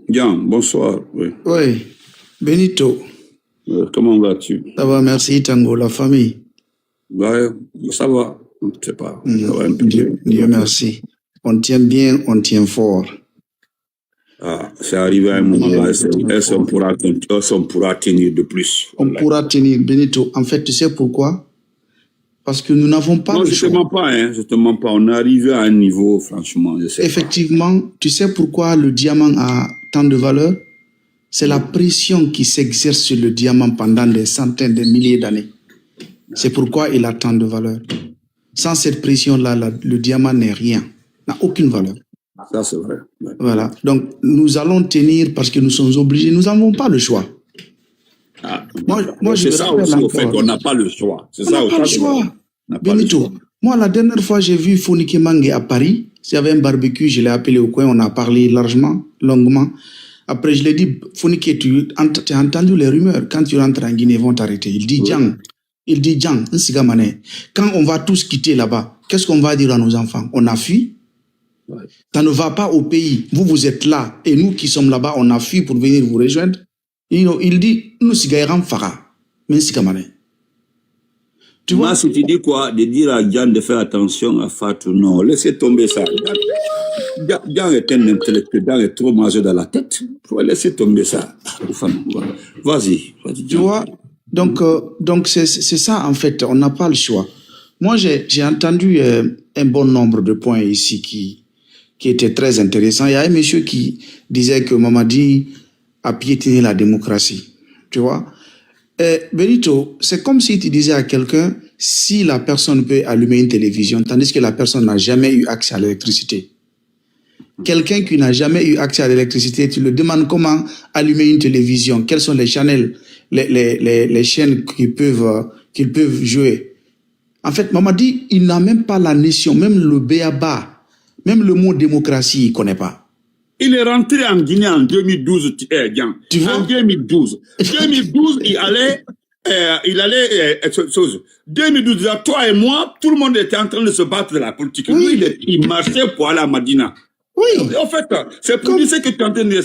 Speaker 1: Bien, bonsoir.
Speaker 9: Oui. Benito.
Speaker 1: Comment vas-tu?
Speaker 9: Ça va, merci, Tango, la famille.
Speaker 1: Ouais, ça va. Je ne sais pas.
Speaker 9: Dieu merci. On tient bien, on tient fort.
Speaker 1: Ah, c'est arrivé à un moment là, on pourra tenir de plus.
Speaker 9: On pourra tenir, Benito. En fait, tu sais pourquoi? Parce que nous n'avons pas le choix.
Speaker 1: Je te mens pas. On est arrivé à un niveau, franchement.
Speaker 9: Effectivement, tu sais pourquoi le diamant a tant de valeur? C'est la pression qui s'exerce sur le diamant pendant des centaines de milliers d'années. C'est pourquoi il a tant de valeur. Sans cette pression-là, le diamant n'est rien, n'a aucune valeur.
Speaker 1: Ça, c'est vrai. Ouais.
Speaker 9: Voilà. Donc, nous allons tenir parce que nous sommes obligés. Nous n'avons pas le choix.
Speaker 1: Moi, c'est ça aussi, au fait, qu'on n'a pas le choix. C'est ça aussi.
Speaker 9: On n'a pas le choix. Benito, moi, la dernière fois, j'ai vu Fonike Mange à Paris. Il y avait un barbecue, je l'ai appelé au coin, on a parlé longuement. Après, je lui ai dit, Fonike, tu as entendu les rumeurs. Quand tu rentres en Guinée, ils vont t'arrêter. Il dit, Djang, quand on va tous quitter là-bas, qu'est-ce qu'on va dire à nos enfants? On a fui. Ouais. Ça ne va pas au pays. Vous êtes là. Et nous qui sommes là-bas, on a fui pour venir vous rejoindre. Il dit, nous, Sigaïram Farah. Merci Kamane.
Speaker 1: Tu vois, si tu dis quoi, de dire à Diane de faire attention à Fatou, non, laissez tomber ça. Diane est un intellectuel, Diane est trop majeur dans la tête. Il faut laisser tomber ça. Vas-y.
Speaker 9: Tu vois, donc c'est ça en fait, on n'a pas le choix. Moi, j'ai entendu un bon nombre de points ici qui étaient très intéressants. Il y a un monsieur qui disait que Mamadi a piétiné la démocratie. Tu vois, Benito, c'est comme si tu disais à quelqu'un, si la personne peut allumer une télévision, tandis que la personne n'a jamais eu accès à l'électricité. Quelqu'un qui n'a jamais eu accès à l'électricité, tu le demandes comment allumer une télévision, quels sont les channels, les chaînes qu'ils peuvent jouer. En fait, Mamadi, il n'a même pas la notion, même le béaba, même le mot démocratie, il ne connaît pas.
Speaker 1: Il est rentré en Guinée en 2012,
Speaker 9: tu vois?
Speaker 1: En 2012. 2012, il allait 2012, toi et moi, tout le monde était en train de se battre de la politique.
Speaker 9: Oui.
Speaker 1: Lui, il marchait pour aller à Madina.
Speaker 9: Oui.
Speaker 1: En fait, c'est pour dire ce que tu es en train de dire,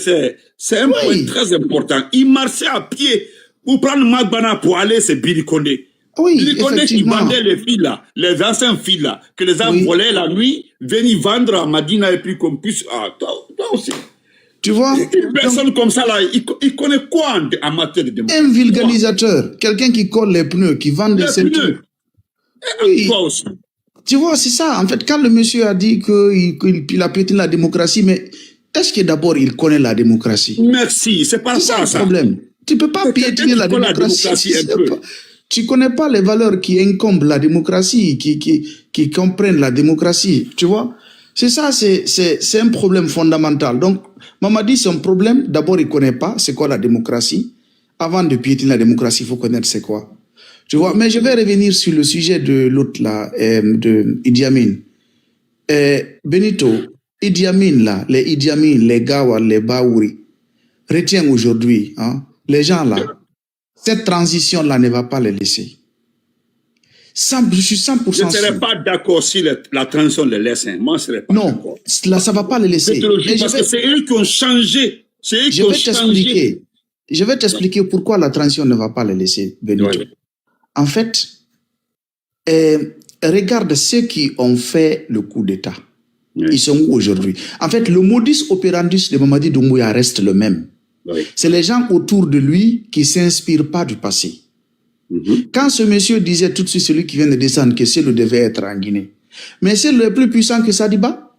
Speaker 1: c'est un point très important. Il marchait à pied pour prendre Magbana pour aller se Billy Condé.
Speaker 9: Oui,
Speaker 1: Billy Condé qui
Speaker 9: effectivement.
Speaker 1: vendait les filles là, les anciennes filles là, que les gens volaient la nuit, venaient vendre à Madina et puis qu'on puisse... Ah, toi aussi.
Speaker 9: Tu vois?
Speaker 1: Une personne comme ça là, il connaît quoi en matière de démocratie?
Speaker 9: Un vulgarisateur, quelqu'un qui colle les pneus, qui vend des ceintures.
Speaker 1: Oui. Toi aussi.
Speaker 9: Tu vois, c'est ça. En fait, quand le monsieur a dit qu'il a piétiné la démocratie, mais est-ce que d'abord il connaît la démocratie?
Speaker 1: Merci, c'est pas ça.
Speaker 9: C'est ça le problème. Tu peux pas piétiner la démocratie. Tu connais pas les valeurs qui incombent la démocratie, qui comprennent la démocratie. Tu vois? C'est ça, c'est un problème fondamental. Donc, Mamadi, son problème, d'abord, il connaît pas c'est quoi la démocratie. Avant de piétiner la démocratie, il faut connaître c'est quoi. Tu vois? Mais je vais revenir sur le sujet de l'autre là, de Idi Amin. Benito, Idi Amin là, les Idi Amin, les Gawa, les Baouri, retiens aujourd'hui, hein, les gens là, cette transition-là ne va pas les laisser. Je suis 100%
Speaker 1: Je ne serais pas d'accord si la transition les laisse. Moi, je ne serais pas d'accord.
Speaker 9: Non, là, ça ne va pas les laisser.
Speaker 1: Parce que c'est eux qui ont changé. C'est eux qui ont changé.
Speaker 9: Je vais t'expliquer pourquoi la transition ne va pas les laisser, Benito. Oui. En fait, regarde ceux qui ont fait le coup d'État. Oui. Ils sont où aujourd'hui? En fait, le modus operandi de Mamadi Doumbouya reste le même. Oui. C'est les gens autour de lui qui ne s'inspirent pas du passé. Quand ce monsieur disait tout de suite, celui qui vient de descendre, que Cellou devait être en Guinée, mais c'est le plus puissant que Sadiba.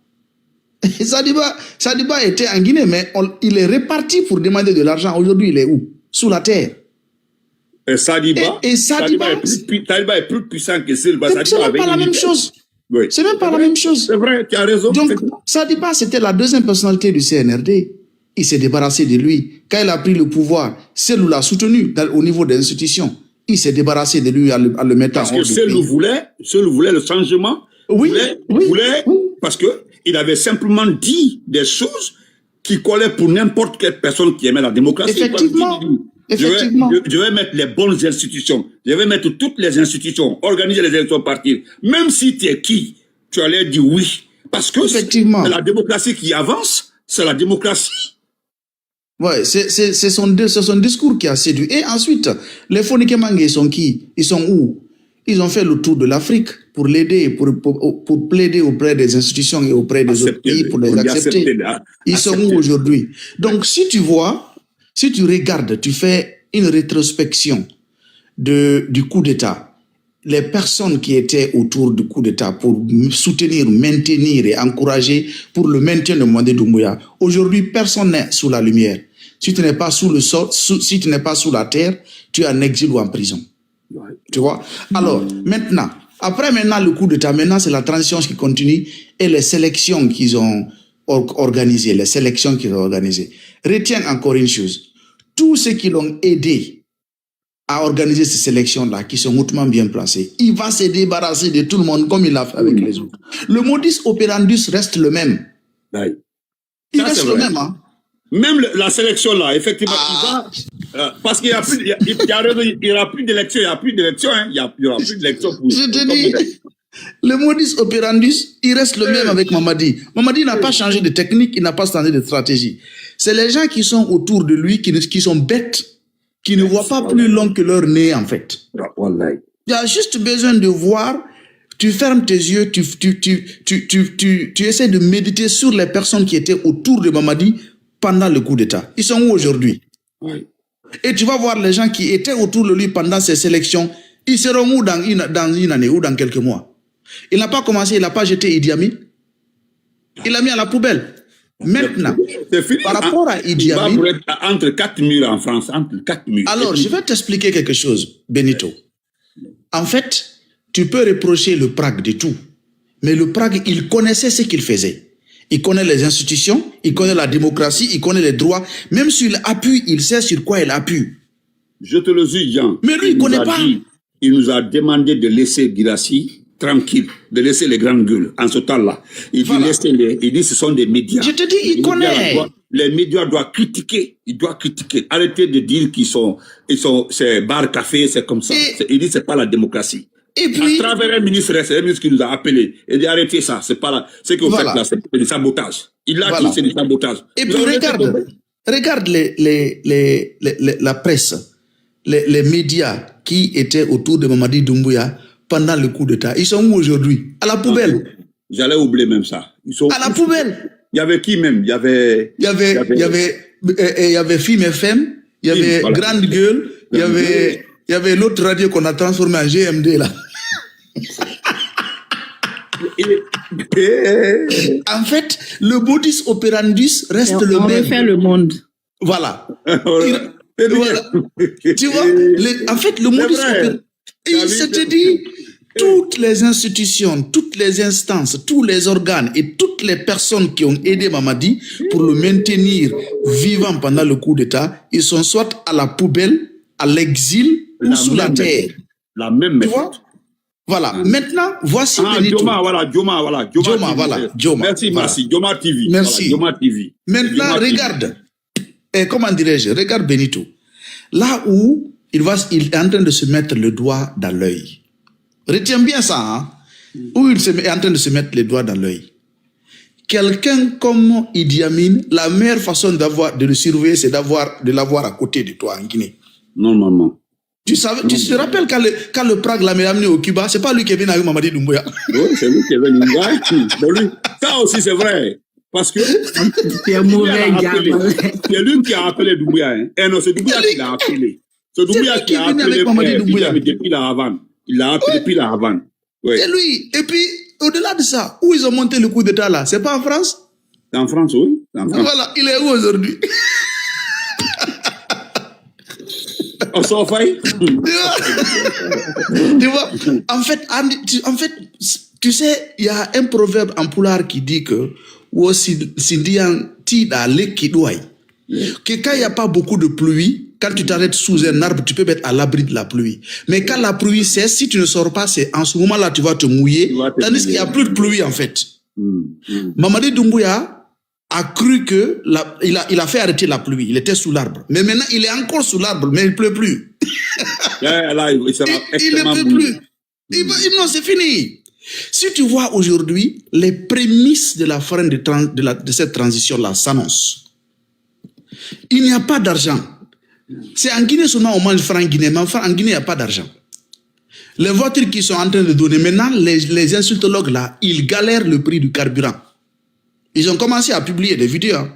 Speaker 9: Sadiba était en Guinée, mais il est reparti pour demander de l'argent. Aujourd'hui, il est où? Sous la terre.
Speaker 1: Et Sadiba est plus puissant que Cellou.
Speaker 9: C'est même pas la même chose. Oui. C'est même pas la même chose.
Speaker 1: C'est vrai, tu as raison.
Speaker 9: Donc, Sadiba, c'était la deuxième personnalité du CNRD. Il s'est débarrassé de lui. Quand il a pris le pouvoir, Cellou l'a soutenu au niveau des institutions. Il s'est débarrassé de lui en le mettant en
Speaker 1: Parce que Cellou voulait le changement.
Speaker 9: Oui.
Speaker 1: Parce qu'il avait simplement dit des choses qui collaient pour n'importe quelle personne qui aimait la démocratie.
Speaker 9: Effectivement.
Speaker 1: Je vais mettre les bonnes institutions. Je vais mettre toutes les institutions, organiser les élections, partir. Même si tu es qui, tu allais dire oui. Parce que c'est la démocratie qui avance, c'est la démocratie.
Speaker 9: Ouais, c'est son discours qui a séduit. Et ensuite, les Fonike Mange sont qui? Ils sont où? Ils ont fait le tour de l'Afrique pour l'aider, pour plaider auprès des institutions et auprès des autres pays pour les accepter. Ils sont où aujourd'hui? Donc, si tu vois, si tu regardes, tu fais une rétrospection du coup d'État, les personnes qui étaient autour du coup d'État pour soutenir, maintenir et encourager pour le maintien de Mamadi Doumbouya, aujourd'hui, personne n'est sous la lumière. Si tu n'es pas sous le sol, si tu n'es pas sous la terre, tu es en exil ou en prison. Ouais. Tu vois? Alors, maintenant, après le coup d'État, maintenant c'est la transition qui continue et les sélections qu'ils ont organisées, Retiens encore une chose. Tous ceux qui l'ont aidé à organiser ces sélections-là, qui sont hautement bien placés, il va se débarrasser de tout le monde comme il l'a fait avec les autres. Le modus operandi reste le même.
Speaker 1: Ouais.
Speaker 9: Il reste le même, hein?
Speaker 1: Même la sélection là, effectivement, il va, parce qu'il n'y aura plus d'élection, il n'y aura plus d'élection, hein, il n'y aura plus d'élection pour.
Speaker 9: Je te dis, le modus operandi, il reste le même avec Mamadi. Mamadi n'a pas changé de technique, il n'a pas changé de stratégie. C'est les gens qui sont autour de lui qui sont bêtes, qui ne voient pas plus long que leur nez, en fait. Tu as juste besoin de voir, tu fermes tes yeux, tu essaies de méditer sur les personnes qui étaient autour de Mamadi pendant le coup d'État. Ils sont où aujourd'hui? Et tu vas voir les gens qui étaient autour de lui pendant ces sélections, ils seront où dans une année ou dans quelques mois? Il n'a pas commencé, il n'a pas jeté Idi Amin. Il l'a mis à la poubelle. Maintenant, par rapport à Idi Amin...
Speaker 1: Entre 4 murs en France, entre 4 murs.
Speaker 9: Alors, je vais t'expliquer quelque chose, Benito. En fait, tu peux reprocher le Prague de tout. Mais le Prague, il connaissait ce qu'il faisait. Il connaît les institutions, il connaît la démocratie, il connaît les droits. Même s'il appuie, il sait sur quoi il appuie.
Speaker 1: Je te le dis, Jean.
Speaker 9: Mais lui, il ne connaît pas.
Speaker 1: Il nous a demandé de laisser Guirassy tranquille, de laisser les grandes gueules en ce temps-là. Il dit ce sont des médias.
Speaker 9: Je te dis, il connaît.
Speaker 1: Les médias doivent critiquer. Ils doivent critiquer. Arrêtez de dire c'est bar café, c'est comme ça. Il dit c'est pas la démocratie.
Speaker 9: Et puis,
Speaker 1: à travers un ministre qui nous a appelés et dit arrêtez ça, c'est pas là. Ce que vous faites là, c'est du sabotage. Il a dit c'est du sabotage.
Speaker 9: Et puis regarde la presse, les médias qui étaient autour de Mamadi Doumbouya pendant le coup d'État. Ils sont où aujourd'hui? À la poubelle.
Speaker 1: J'allais oublier même ça. Ils sont
Speaker 9: à la poubelle.
Speaker 1: Il y avait qui même? Il y avait
Speaker 9: Film FM, il y avait Grande Gueule, il y avait l'autre radio qu'on a transformé en GMD là. En fait, le modus operandus reste le même.
Speaker 10: On refait le monde.
Speaker 9: Voilà. Tu vois, en fait, le modus operandus. Il s'était dit, toutes les institutions, toutes les instances, tous les organes et toutes les personnes qui ont aidé Mamadi pour le maintenir vivant pendant le coup d'État, ils sont soit à la poubelle, à l'exil ou sous la terre.
Speaker 1: La même méthode.
Speaker 9: Voilà. Maintenant, voici
Speaker 1: Joma. Merci. Joma TV.
Speaker 9: Merci.
Speaker 1: Joma TV.
Speaker 9: Maintenant, regarde. Comment dirais-je? Regarde Benito. Là où il est en train de se mettre le doigt dans l'œil. Retiens bien ça, hein? Où il est en train de se mettre les doigts dans l'œil. Quelqu'un comme Idi Amin, la meilleure façon de le surveiller, c'est de l'avoir à côté de toi en Guinée.
Speaker 1: Normalement.
Speaker 9: Tu te rappelles quand le Prague l'a amené au Cuba, c'est pas lui qui est venu avec Mamadi Doumbouya.
Speaker 1: Oui, c'est lui qui est venu. Ça aussi, c'est vrai. Parce que
Speaker 10: c'est un mauvais gars.
Speaker 1: C'est lui qui a appelé Doumbouya. Hein. Et non, c'est Doumbouya qui l'a appelé. C'est Doumbouya qui a appelé depuis la Havane. Il l'a appelé depuis la Havane. Oui.
Speaker 9: C'est lui. Et puis, au-delà de ça, où ils ont monté le coup d'État là? C'est pas en France?
Speaker 1: C'est en France, oui.
Speaker 9: Voilà, il est où aujourd'hui?
Speaker 1: On s'en fait.
Speaker 9: Tu vois, en fait, tu sais, il y a un proverbe en poulard qui dit que quand il n'y a pas beaucoup de pluie, quand tu t'arrêtes sous un arbre, tu peux mettre à l'abri de la pluie. Mais quand la pluie cesse, si tu ne sors pas, c'est en ce moment-là tu vas te mouiller, tandis qu'il n'y a plus de pluie en fait. Mamadi Doumbouya a cru que il a fait arrêter la pluie. Il était sous l'arbre. Mais maintenant, il est encore sous l'arbre, mais il ne pleut plus. Il ne pleut plus. Non, c'est fini. Si tu vois aujourd'hui, les prémices de la fin de cette transition-là s'annoncent. Il n'y a pas d'argent. C'est en Guinée seulement on mange franc guinéen, mais en Guinée, il n'y a pas d'argent. Les voitures qui sont en train de donner, maintenant, les insultologues là, ils galèrent le prix du carburant. Ils ont commencé à publier des vidéos.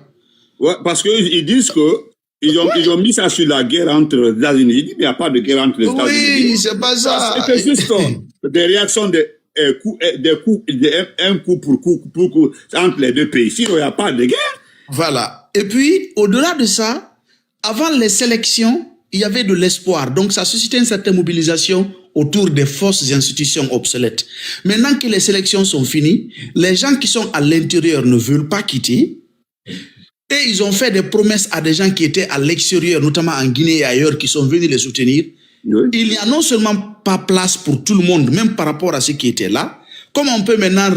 Speaker 1: Ouais, parce qu'ils disent qu'ils ont mis ça sur la guerre entre les États-Unis. Ils disent qu'il n'y a pas de guerre entre les États-Unis.
Speaker 9: Oui, c'est pas ça.
Speaker 1: C'est juste des réactions un coup pour coup entre les deux pays. Sinon, il n'y a pas de guerre.
Speaker 9: Voilà. Et puis, au-delà de ça, avant les sélections, il y avait de l'espoir. Donc, ça suscitait une certaine mobilisation autour des fausses institutions obsolètes. Maintenant que les sélections sont finies, les gens qui sont à l'intérieur ne veulent pas quitter. Et ils ont fait des promesses à des gens qui étaient à l'extérieur, notamment en Guinée et ailleurs, qui sont venus les soutenir. Oui. Il n'y a non seulement pas place pour tout le monde, même par rapport à ceux qui étaient là, comme on peut maintenant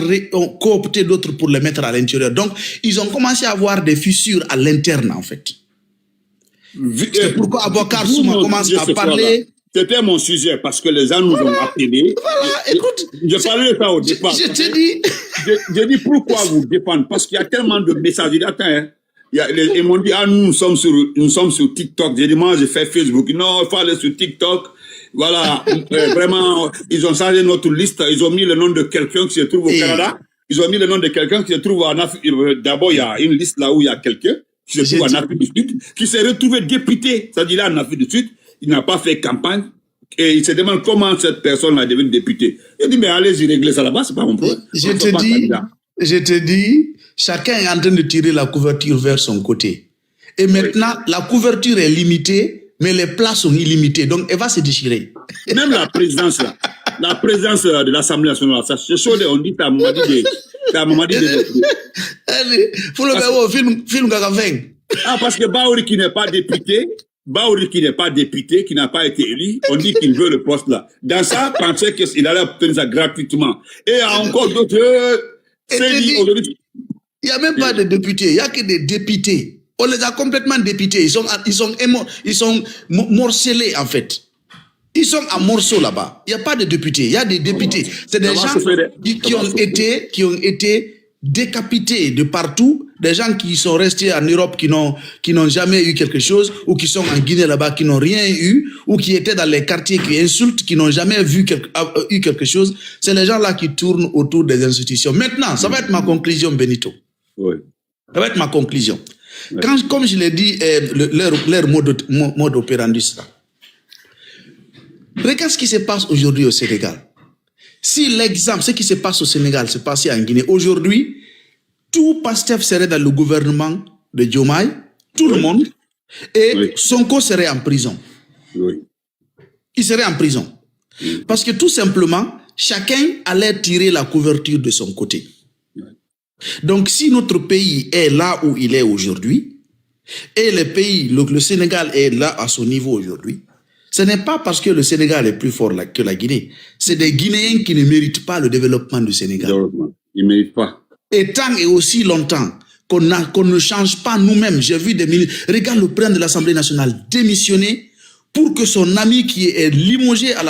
Speaker 9: coopter d'autres pour les mettre à l'intérieur. Donc, ils ont commencé à avoir des fissures à l'interne, en fait. C'est pourquoi Abouakar Souma commence à parler...
Speaker 1: C'était mon sujet, parce que les gens nous ont appelés.
Speaker 9: Voilà, écoute.
Speaker 1: Je parlais de ça au départ.
Speaker 9: Je te dis.
Speaker 1: Je dis pourquoi vous dépendez, parce qu'il y a tellement de messages. Attends, Ils m'ont dit, nous sommes sur TikTok. J'ai dit, moi, j'ai fait Facebook. Non, il faut aller sur TikTok. Voilà, vraiment, ils ont changé notre liste. Ils ont mis le nom de quelqu'un qui se trouve au Canada. Ils ont mis le nom de quelqu'un qui se trouve en Afrique. D'abord, il y a une liste là où il y a quelqu'un qui se trouve en Afrique du Sud, qui s'est retrouvé député. C'est-à-dire là, en Afrique du Sud, il n'a pas fait campagne. Et il se demande comment cette personne est devenue députée. Il dit, mais allez-y régler ça là-bas, c'est pas mon problème.
Speaker 9: Je te dis, chacun est en train de tirer la couverture vers son côté. Et maintenant, la couverture est limitée, mais les places sont illimitées. Donc, elle va se déchirer.
Speaker 1: Même la présidence, là, la présidence de l'Assemblée nationale, ça, c'est chaud, on dit, t'as Mamadi de...
Speaker 9: Allez, faut le faire, film Gagaveng.
Speaker 1: Ah, parce que Baouri qui n'est pas député, qui n'a pas été élu, on dit qu'il veut le poste là. Dans ça, pensait qu'il allait obtenir ça gratuitement. Et encore d'autres,
Speaker 9: il n'y a même pas de députés, il n'y a que des députés. On les a complètement députés. Ils sont morcelés en fait. Ils sont à morceaux là-bas. Il n'y a pas de députés. Il y a des députés. C'est des gens qui ont été décapités de partout. Des gens qui sont restés en Europe, qui n'ont jamais eu quelque chose, ou qui sont en Guinée là-bas, qui n'ont rien eu, ou qui étaient dans les quartiers qui insultent, qui n'ont jamais eu quelque chose. C'est les gens là qui tournent autour des institutions. Maintenant, ça va être ma conclusion, Benito.
Speaker 1: Oui.
Speaker 9: Ça va être ma conclusion. Oui. Comme je l'ai dit, leur mode opérandi, ça. Regarde ce qui se passe aujourd'hui au Sénégal. Si l'exemple, ce qui se passe au Sénégal, se passait en Guinée, aujourd'hui, tout Pastef serait dans le gouvernement de Diomaye, tout le monde, et Sonko serait en prison.
Speaker 1: Oui.
Speaker 9: Il serait en prison. Parce que tout simplement, chacun allait tirer la couverture de son côté. Donc, si notre pays est là où il est aujourd'hui, et le Sénégal est là à son niveau aujourd'hui, ce n'est pas parce que le Sénégal est plus fort que la Guinée. C'est des Guinéens qui ne méritent pas le développement du Sénégal.
Speaker 1: Ils ne méritent pas.
Speaker 9: Et tant et aussi longtemps qu'on ne change pas nous-mêmes. J'ai vu des ministres. Regarde le président de l'Assemblée nationale démissionner pour que son ami qui est limogé à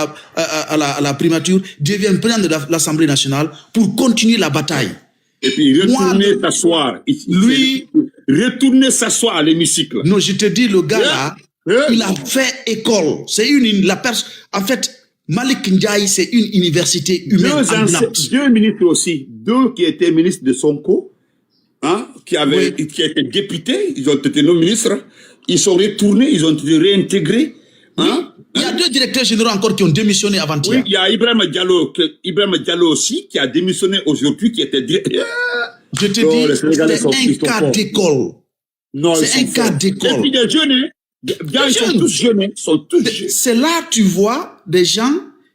Speaker 9: la primature devienne président de l'Assemblée nationale pour continuer la bataille.
Speaker 1: Et puis retourner s'asseoir. Retourner s'asseoir à l'hémicycle.
Speaker 9: Non, je te dis, le gars là, il a fait école. C'est en fait, Malik Ndiaye, c'est une université humaine.
Speaker 1: Deux ministres aussi. Deux qui étaient ministres de Sonko, hein, qui étaient députés, ils ont été nommés ministres. Ils sont retournés, ils ont été réintégrés. Hein.
Speaker 9: Il y a deux directeurs généraux encore qui ont démissionné avant-hier.
Speaker 1: Oui, il y a Ibrahim Diallo aussi, qui a démissionné aujourd'hui, qui était directeur.
Speaker 9: Je te dis, c'est un cas d'école.
Speaker 1: Non,
Speaker 9: c'est un cas d'école.
Speaker 1: Et puis des jeunes, ils sont tous jeunes.
Speaker 9: C'est là tu vois des gens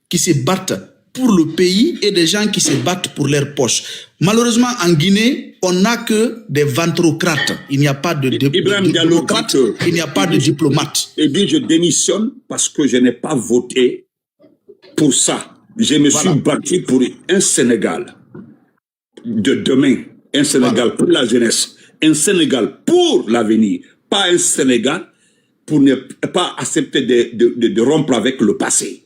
Speaker 9: qui se battent pour le pays et des gens qui se battent pour leurs poches. Malheureusement, en Guinée, on n'a que des ventrocrates. Il n'y a pas de diplomate. Il n'y a pas de diplomate.
Speaker 1: Et dit, je démissionne parce que je n'ai pas voté pour ça. Je me suis battu pour un Sénégal de demain. Un Sénégal pour la jeunesse. Un Sénégal pour l'avenir. Pas un Sénégal pour ne pas accepter de rompre avec le passé.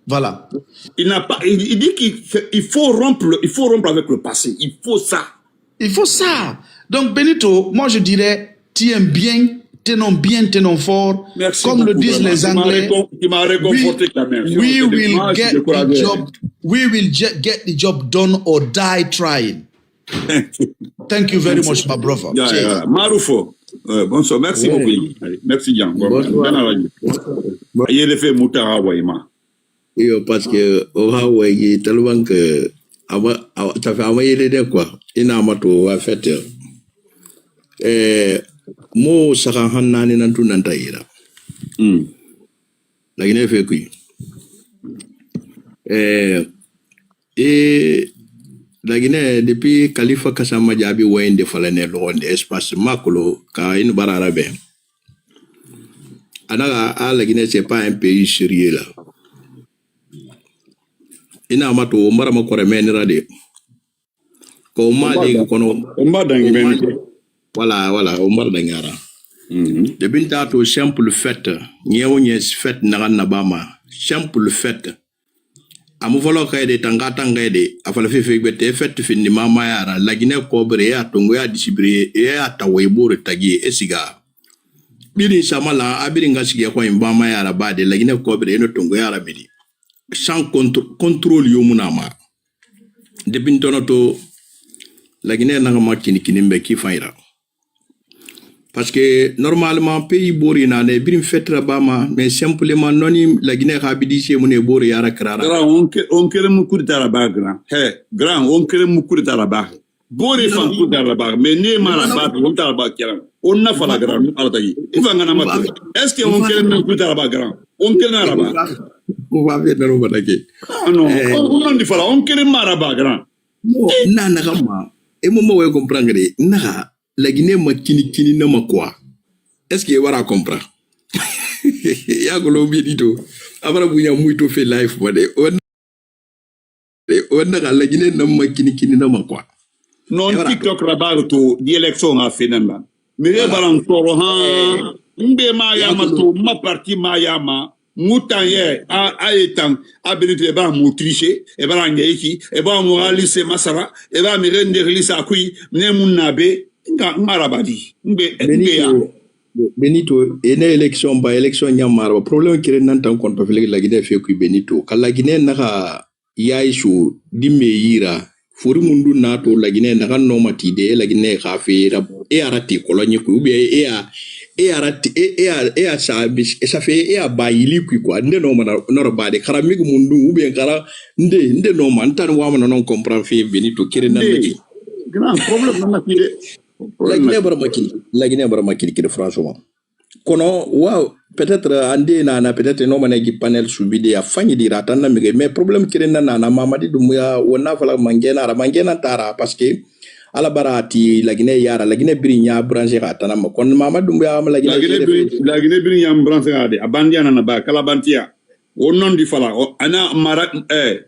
Speaker 9: Voilà.
Speaker 1: Il dit qu'il faut rompre avec le passé. Il faut ça.
Speaker 9: Il faut ça. Donc, Benito, moi je dirais, tiens bien, tenons fort.
Speaker 1: Merci
Speaker 9: comme
Speaker 1: beaucoup,
Speaker 9: le disent les Anglais.
Speaker 1: Tu m'as réconforté quand même.
Speaker 9: We will get the job done or die trying. Thank you very much, my brother.
Speaker 1: Maroufo. Bonsoir, merci beaucoup. Merci bien. Il est fait Moutara Waïma.
Speaker 11: Parce que au Hawaii, tellement que ça fait envoyer les quoi. Il a mato a fait. Mo saka hanani nantu nantaira. La Guinée fait qui. Et la Guinée depuis Khalifa Kassama Diaby wende falane londe espace makolo ka in bararabe. Anaga la Guinée c'est pas un pays sérieux là. Ina mato mara makore menira de ko mali kono voilà o mar dangara de binta to simple fait nyewo nyes fait na bama simple fait amu folo kayde tangata ngayde afala fe bete fet finni mama yara la Guinée cobre ya tongo ya disibri ya tawebore tagi esiga biri samala abiri ngasiga ko mbama yara bade la Guinée cobre eno tongo yara bidi sans contrôle yomunama depuis tonoto la Guinée nanga makini kinimbe ki faira parce que normalement pays bori na ne birim fetra bama mais simplement noni la Guinée habidi chez mon bori yara krara
Speaker 1: on kere mu coup d'état là-bas grand grand on kere mu coup d'état là-bas bori fa coup d'état là-bas mais ne mala ba on ta là-bas kiran on na fa la grand altayi il va ngana ma est-ce que on kere mu coup d'état là-bas grand on kere na là-bas
Speaker 11: on va bien dans le batake
Speaker 1: non on dit fala on kere ma là-bas grand
Speaker 11: na na kama et moi ouais comprendre na la Guinée ma kini na ma quoi est-ce que wara comprendre ya ko lo bi dito abara bunya muito fait live wade on na la Guinée na ma kini na ma quoi
Speaker 1: non TikTok rabar to di élection a fait nan mais balan toro ha mbe ma ya ma to ma parti ma ya ma mutaye a etan a benite ba mu tricher e ba ngeki e ba mo alise masara e ba mi render lisa kui ne munabe marabadi
Speaker 11: Benito ene élection nyamara problème qui nan tan kon pafele la Guinée fait ku Benito kala Guinée naka yaishu dimme yira fori mundu nato la Guinée naka no matide la Guinée khafira e arati kolonye ku be e arati e ça fait e abayili ku quoi nde no mana no bade karamigu mundu be kara nde no man tan wa mana non comprendre fait Benito kire nan
Speaker 1: grand problème nan nakide
Speaker 11: la Guinée bara makili franchement kono wow peut-être ande na peut-être no manegi panel subide ya fanyi dira tan na mais problème kire na Mamadi Doumbouya wona fala mangena tara parce que ala barati la Guinée yara la Guinée brinya brancher atana ma kon Mamadi Doumbouya la
Speaker 1: Guinée brinya brancher ade abandia na ba kala bantia wonon di fala ana mara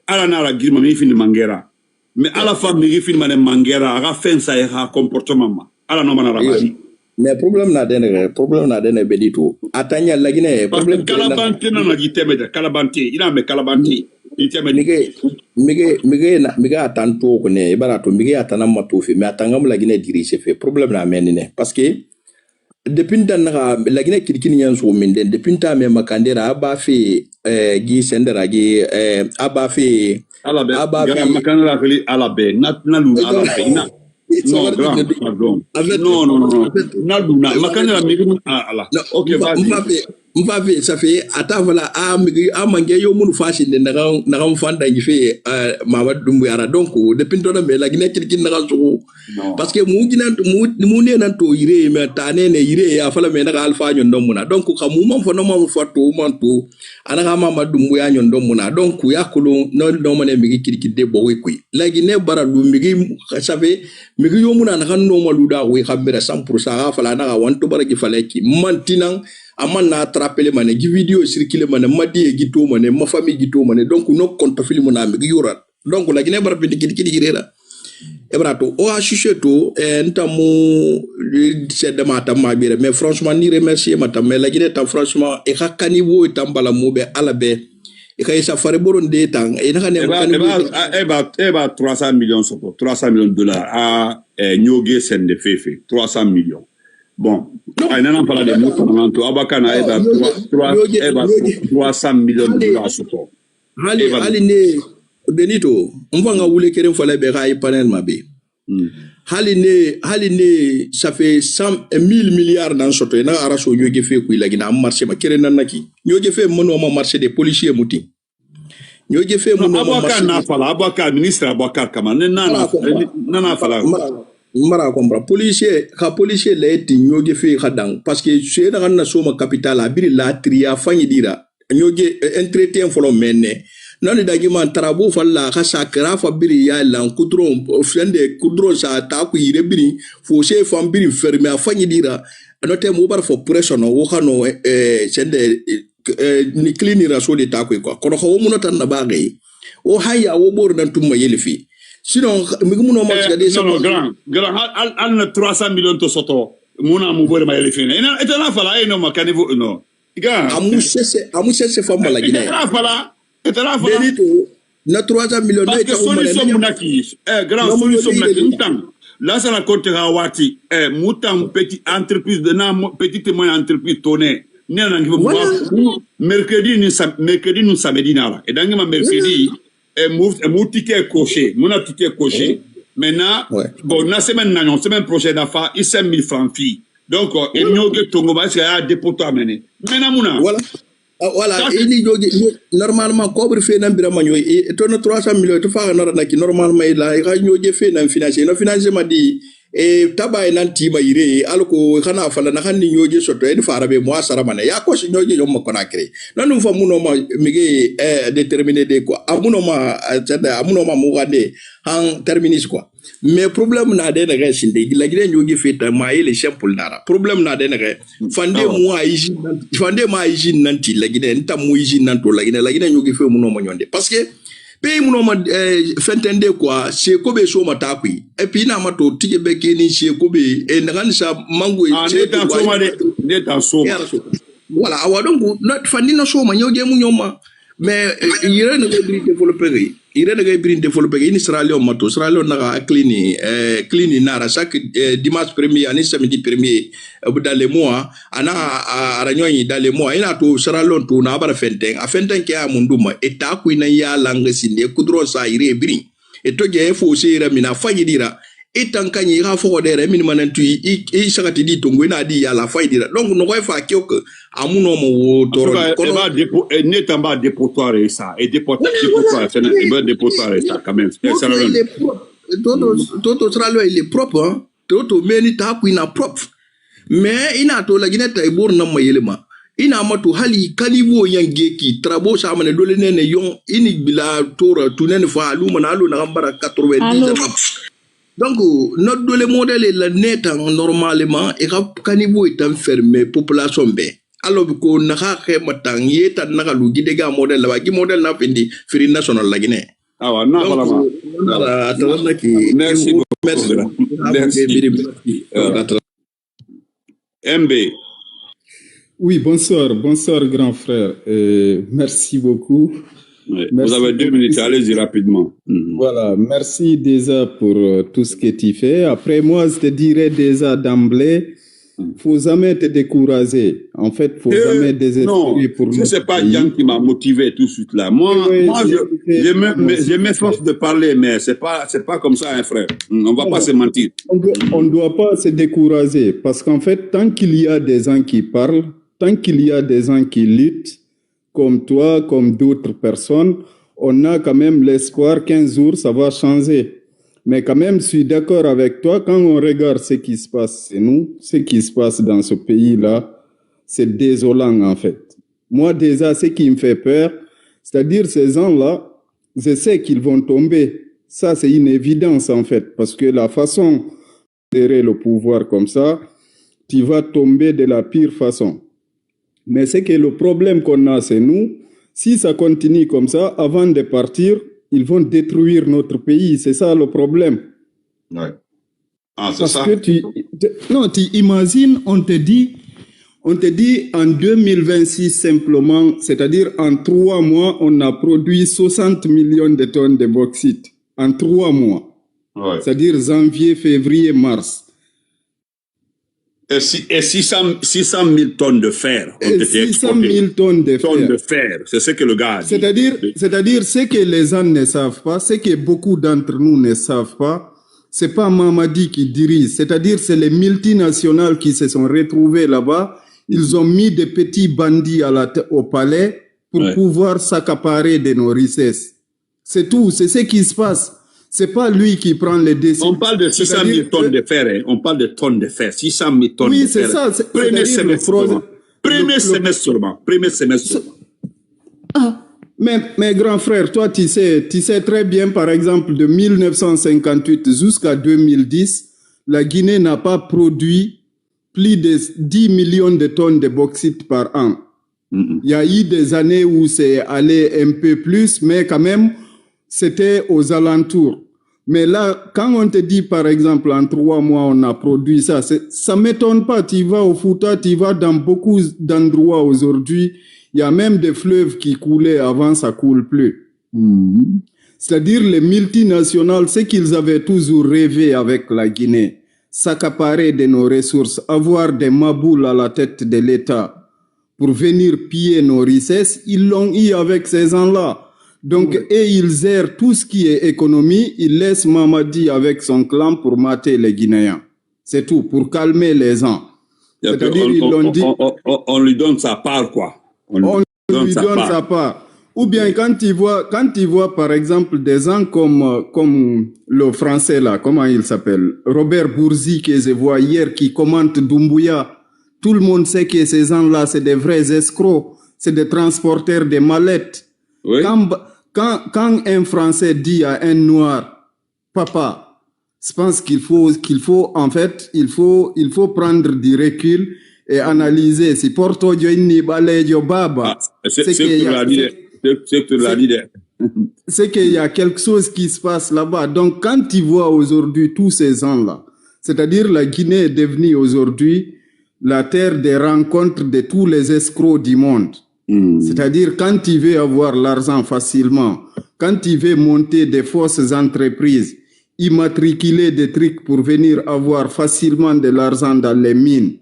Speaker 1: ala na la girma mi fini mangera mais à la fin mi film mané mangera aga fen sa ya comportement ala no mana rabadi
Speaker 11: mais problème na dene Benito atanya la Guinée problème
Speaker 1: kalabanti na giteme de kalabanti ina me kalabanti iteme
Speaker 11: mige atanto ko ne barato mige atana matofi mais atangam la Guinée dirige fait problème na menine parce que depuis dan la Guinée kidikini nyanso minden depuis ta me makandera aba fi gi sendera gi aba fi
Speaker 1: makandera fili alabe na lu alabe na non pardon non na makandera mi ala OK vas-y Mbappé ça fait attends voilà mangé yo munu facile na mfanda ngi fait Mamadi Doumbouya donc depuis to me la Guinée kidikini na so parce que mu ne nan to ire me tane ne ire ya fala me na alpha nyon domuna donc kamu man fo no man fo to man to anaka Mamadi Doumbouya nyon domuna donc yakulu no mane mi kidikide bo we kui la Guinée bara lu mi ça fait mi yo muna na kan no maluda we khabira 100% fala na wanto bara ki fala ki mantinan aman na attraper mané gi vidéo circuler mané madi gito mané ma famille gito mané donc no compte film na mi yura donc la Guinée bara bidi kidi rera ebrato o a chucheto ntamu c'est de matama bire mais franchement ni remercier matama mais la Guinée ta franchement e hakani wo tambala mobe alabe e kay safari boronde tang e na ne ba 300 millions sopo 300 millions dollars à nyoge sende fefe 300 millions. Bon, on n'en parle de mots pendant tout. Abakana est à 300 millions de dollars sur toi.
Speaker 11: Allez, Benito, on va en vouloir qu'elle fasse les rails panel mabé. Haline, ça fait 1000 milliards dans ce temps. Na araso yoge fait qu'il a gagné un marché ma kere nanaki. Yoge fait mon nom marché des policiers mouti. Yoge fait mon nom marché.
Speaker 1: Abaka ministre Abaka Kaman. Nana fala.
Speaker 11: Mara comprend policier leti nyoge fe khadang parce que c'est dans na soma capital abiri la tria fanyi dira nyoge entretien folo menne non dagima tarabo falla khasakra fa biri ya lan kudron fende kudron sa ta ku yire biri fo se fam biri ferme fanyi dira note mo bar fo pression wo khano sende ni cleanira so de ta ku ko kono ho mo tan na bagay o haya wo bor nan tumma yelfi. Sinon, non,
Speaker 1: grand, al 300 millions de soto. Muna mubore ma elefine. Et là, fala, non, ma caniveau, non.
Speaker 11: Amusese femme la Guinée.
Speaker 1: Et là, fala.
Speaker 11: Benito, Na 300 millions.
Speaker 1: Parce que solution Mounaki, grand solution Mounaki, là, ça raconte Rawati, Moutan, petite entreprise, petite et moyenne entreprise tonné. Mercredi, nous samedi, et dans le mercredi, mon ticket est coché, mon ticket est coché. Maintenant, bon, la semaine prochaine, il 5 000 francs filles. Donc, il n'y a que Tongo, parce qu'il y a des potes à mener. Maintenant,
Speaker 11: voilà. Voilà, normalement, comme fait un bilan manuel, et 300 millions, tu fais un ordre qui normalement il a fait un financier. Le financier m'a dit, et tabac nanti maïre, alors que Hana Fala Nahani Yogi Soto, et Farabe, moi, Saramane, Yako, Yogi Yom Konakre. Non, nous faisons Mounoma, Miguel, déterminé de quoi. Amunoma, Amunoma Mourade, en terminis quoi. Mais problème n'a de rien, c'est que la Guinée Yogi fait un maïl et chien pour l'ara. Problème n'a de rien. Fandé moi, Ijin Nanti, la Guinée, Nta Mouijin Nanto, la Guinée Yogi fait mon nom. Parce que, pays mon nom, fait quoi, c'est Kobe Somatakui. Et puis, Namato, Tigibekini, c'est Kobe, et Naransa Mango, et voilà, alors donc, notre Fandina Soma, Yogi Mounioma. Mais il y a un développé. Il y a un développé. Il sera là au mato. Sera là na clini nara chaque dimanche premier, année samedi premier dans les mois. Ana aranyoni dans les mois. Il a tout sera là tout na bara fenten. A fenten qui a munduma. Et ta kuina ya langue sinde kudro sa ire brin. Et to je faut se ramina fayidira. Et tant qu'il y a fort de minimum tu y chakati dit tongo na di ya la fayidira. Donc no va faire que amunomo toro
Speaker 1: net en bas dépotoir et ça et dépotoir c'est un dépotoir et ça quand même
Speaker 11: toto sera là il est propre hein toto meni ta kuina propre mais ina to la gineta e bor na mayelema ina mato hali kanibo yange ki trabo sa mane dole nene yon ini bila tora tunene fa aluma na alu na gambara 90 donc notre dole modèle est la net normalement et kanibo est enfermé population be alors ko naka matang yeta naka lu gidega model la gi model na fendi free national la Guinée
Speaker 1: ah na voilà merci MB.
Speaker 12: Oui, bonsoir grand frère. Merci beaucoup.
Speaker 1: Ouais, merci. Vous avez 2 minutes, allez-y rapidement.
Speaker 12: Voilà, merci déjà pour tout ce que tu fais. Après, moi, je te dirais déjà d'emblée, faut jamais te décourager. En fait, faut jamais désespérer pour nous.
Speaker 1: C'est pas Yann qui m'a motivé tout de suite là. Moi, je m'efforce de parler, mais c'est pas comme ça, hein, frère. On va pas se mentir.
Speaker 12: On doit pas se décourager parce qu'en fait, tant qu'il y a des gens qui parlent, tant qu'il y a des gens qui luttent, comme toi, comme d'autres personnes, on a quand même l'espoir qu'un jour ça va changer. Mais quand même, je suis d'accord avec toi, quand on regarde ce qui se passe chez nous, ce qui se passe dans ce pays-là, c'est désolant en fait. Moi déjà, ce qui me fait peur, c'est-à-dire ces gens-là, je sais qu'ils vont tomber. Ça, c'est une évidence en fait, parce que la façon de gérer le pouvoir comme ça, tu vas tomber de la pire façon. Mais c'est que le problème qu'on a, c'est nous, si ça continue comme ça, avant de partir, ils vont détruire notre pays. C'est ça le problème.
Speaker 1: Ouais. Ah, c'est
Speaker 12: parce
Speaker 1: ça.
Speaker 12: Que tu imagines, on te dit en 2026 simplement, c'est-à-dire en 3 mois, on a produit 60 millions de tonnes de bauxite. En 3 mois.
Speaker 1: Ouais.
Speaker 12: C'est-à-dire janvier, février, mars.
Speaker 1: Et 600 000 tonnes de fer ont été exportées.
Speaker 12: 600 000 tonnes de
Speaker 1: fer. C'est ce que le gars a dit.
Speaker 12: C'est-à-dire ce que les gens ne savent pas, ce que beaucoup d'entre nous ne savent pas, c'est pas Mamadi qui dirige. C'est-à-dire c'est les multinationales qui se sont retrouvées là-bas. Ils ont mis des petits bandits au palais pour pouvoir s'accaparer de nos richesses. C'est tout. C'est ce qui se passe. C'est pas lui qui prend les décisions.
Speaker 1: On parle de 600 000 tonnes de fer. Hein. On parle de tonnes de fer. 600 000 tonnes de fer.
Speaker 12: Oui, c'est ça.
Speaker 1: Premier semestre seulement. Premier semestre seulement.
Speaker 12: Ah. Mais grand frère, toi, tu sais très bien, par exemple, de 1958 jusqu'à 2010, la Guinée n'a pas produit plus de 10 millions de tonnes de bauxite par an. Il y a eu des années où c'est allé un peu plus, mais quand même, c'était aux alentours. Mais là, quand on te dit, par exemple, en 3 mois, on a produit ça, ça ne m'étonne pas. Tu vas au Fouta, tu vas dans beaucoup d'endroits aujourd'hui. Il y a même des fleuves qui coulaient avant, ça ne coule plus. C'est-à-dire les multinationales, ce qu'ils avaient toujours rêvé avec la Guinée, s'accaparer de nos ressources, avoir des maboules à la tête de l'État pour venir piller nos richesses, ils l'ont eu avec ces gens-là. Donc, et ils gèrent tout ce qui est économie, ils laissent Mamadi avec son clan pour mater les Guinéens. C'est tout, pour calmer les gens. C'est-à-dire, ils l'ont dit...
Speaker 1: On lui donne sa part, quoi.
Speaker 12: On lui donne sa part. Ou bien quand il voit par exemple des gens comme le français là, comment il s'appelle, Robert Bourzi, que je vois hier, qui commente Doumbouya, tout le monde sait que ces gens-là, c'est des vrais escrocs, c'est des transporteurs de mallettes. Oui. Quand un Français dit à un Noir, papa, je pense qu'il faut en fait, il faut prendre du recul et analyser. Si Porto Joini Balejo Baba, c'est qu'il y a quelque chose qui se passe là-bas. Donc, quand tu vois aujourd'hui tous ces gens-là, c'est-à-dire la Guinée est devenue aujourd'hui la terre des rencontres de tous les escrocs du monde. C'est-à-dire quand tu veux avoir l'argent facilement, quand tu veux monter des fausses entreprises, immatriculer des trucs pour venir avoir facilement de l'argent dans les mines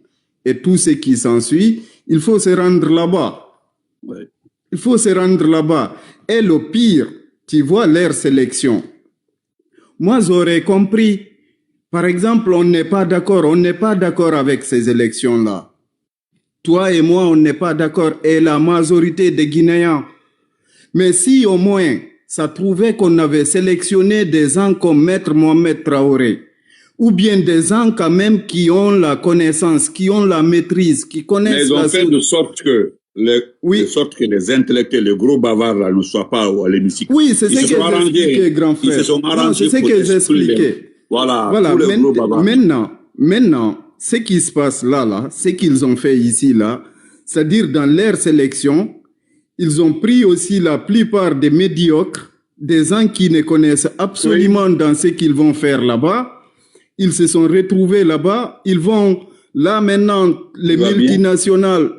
Speaker 12: et tout ce qui s'ensuit, il faut se rendre là-bas. Ouais. Il faut se rendre là-bas. Et le pire, tu vois leur sélection. Moi, j'aurais compris. Par exemple, on n'est pas d'accord avec ces élections-là. Toi et moi, on n'est pas d'accord. Et la majorité des Guinéens. Mais si au moins, ça trouvait qu'on avait sélectionné des gens comme Maître Mohamed Traoré, ou bien des gens quand même qui ont la connaissance, qui ont la maîtrise, qui connaissent...
Speaker 1: Mais ils ont fait de sorte que les intellectuels, les gros bavards là, ne soient pas à l'hémicycle.
Speaker 12: Oui, c'est ce que j'ai expliqué, grand frère.
Speaker 1: Ils se sont arrangés.
Speaker 12: C'est ce que j'ai expliqué.
Speaker 1: Voilà. Les gros bavards.
Speaker 12: Maintenant, ce qui se passe là, ce qu'ils ont fait ici, là, c'est-à-dire dans leur sélection, ils ont pris aussi la plupart des médiocres, des gens qui ne connaissent absolument dans ce qu'ils vont faire là-bas. Ils se sont retrouvés là-bas. Ils vont, là maintenant, les multinationales,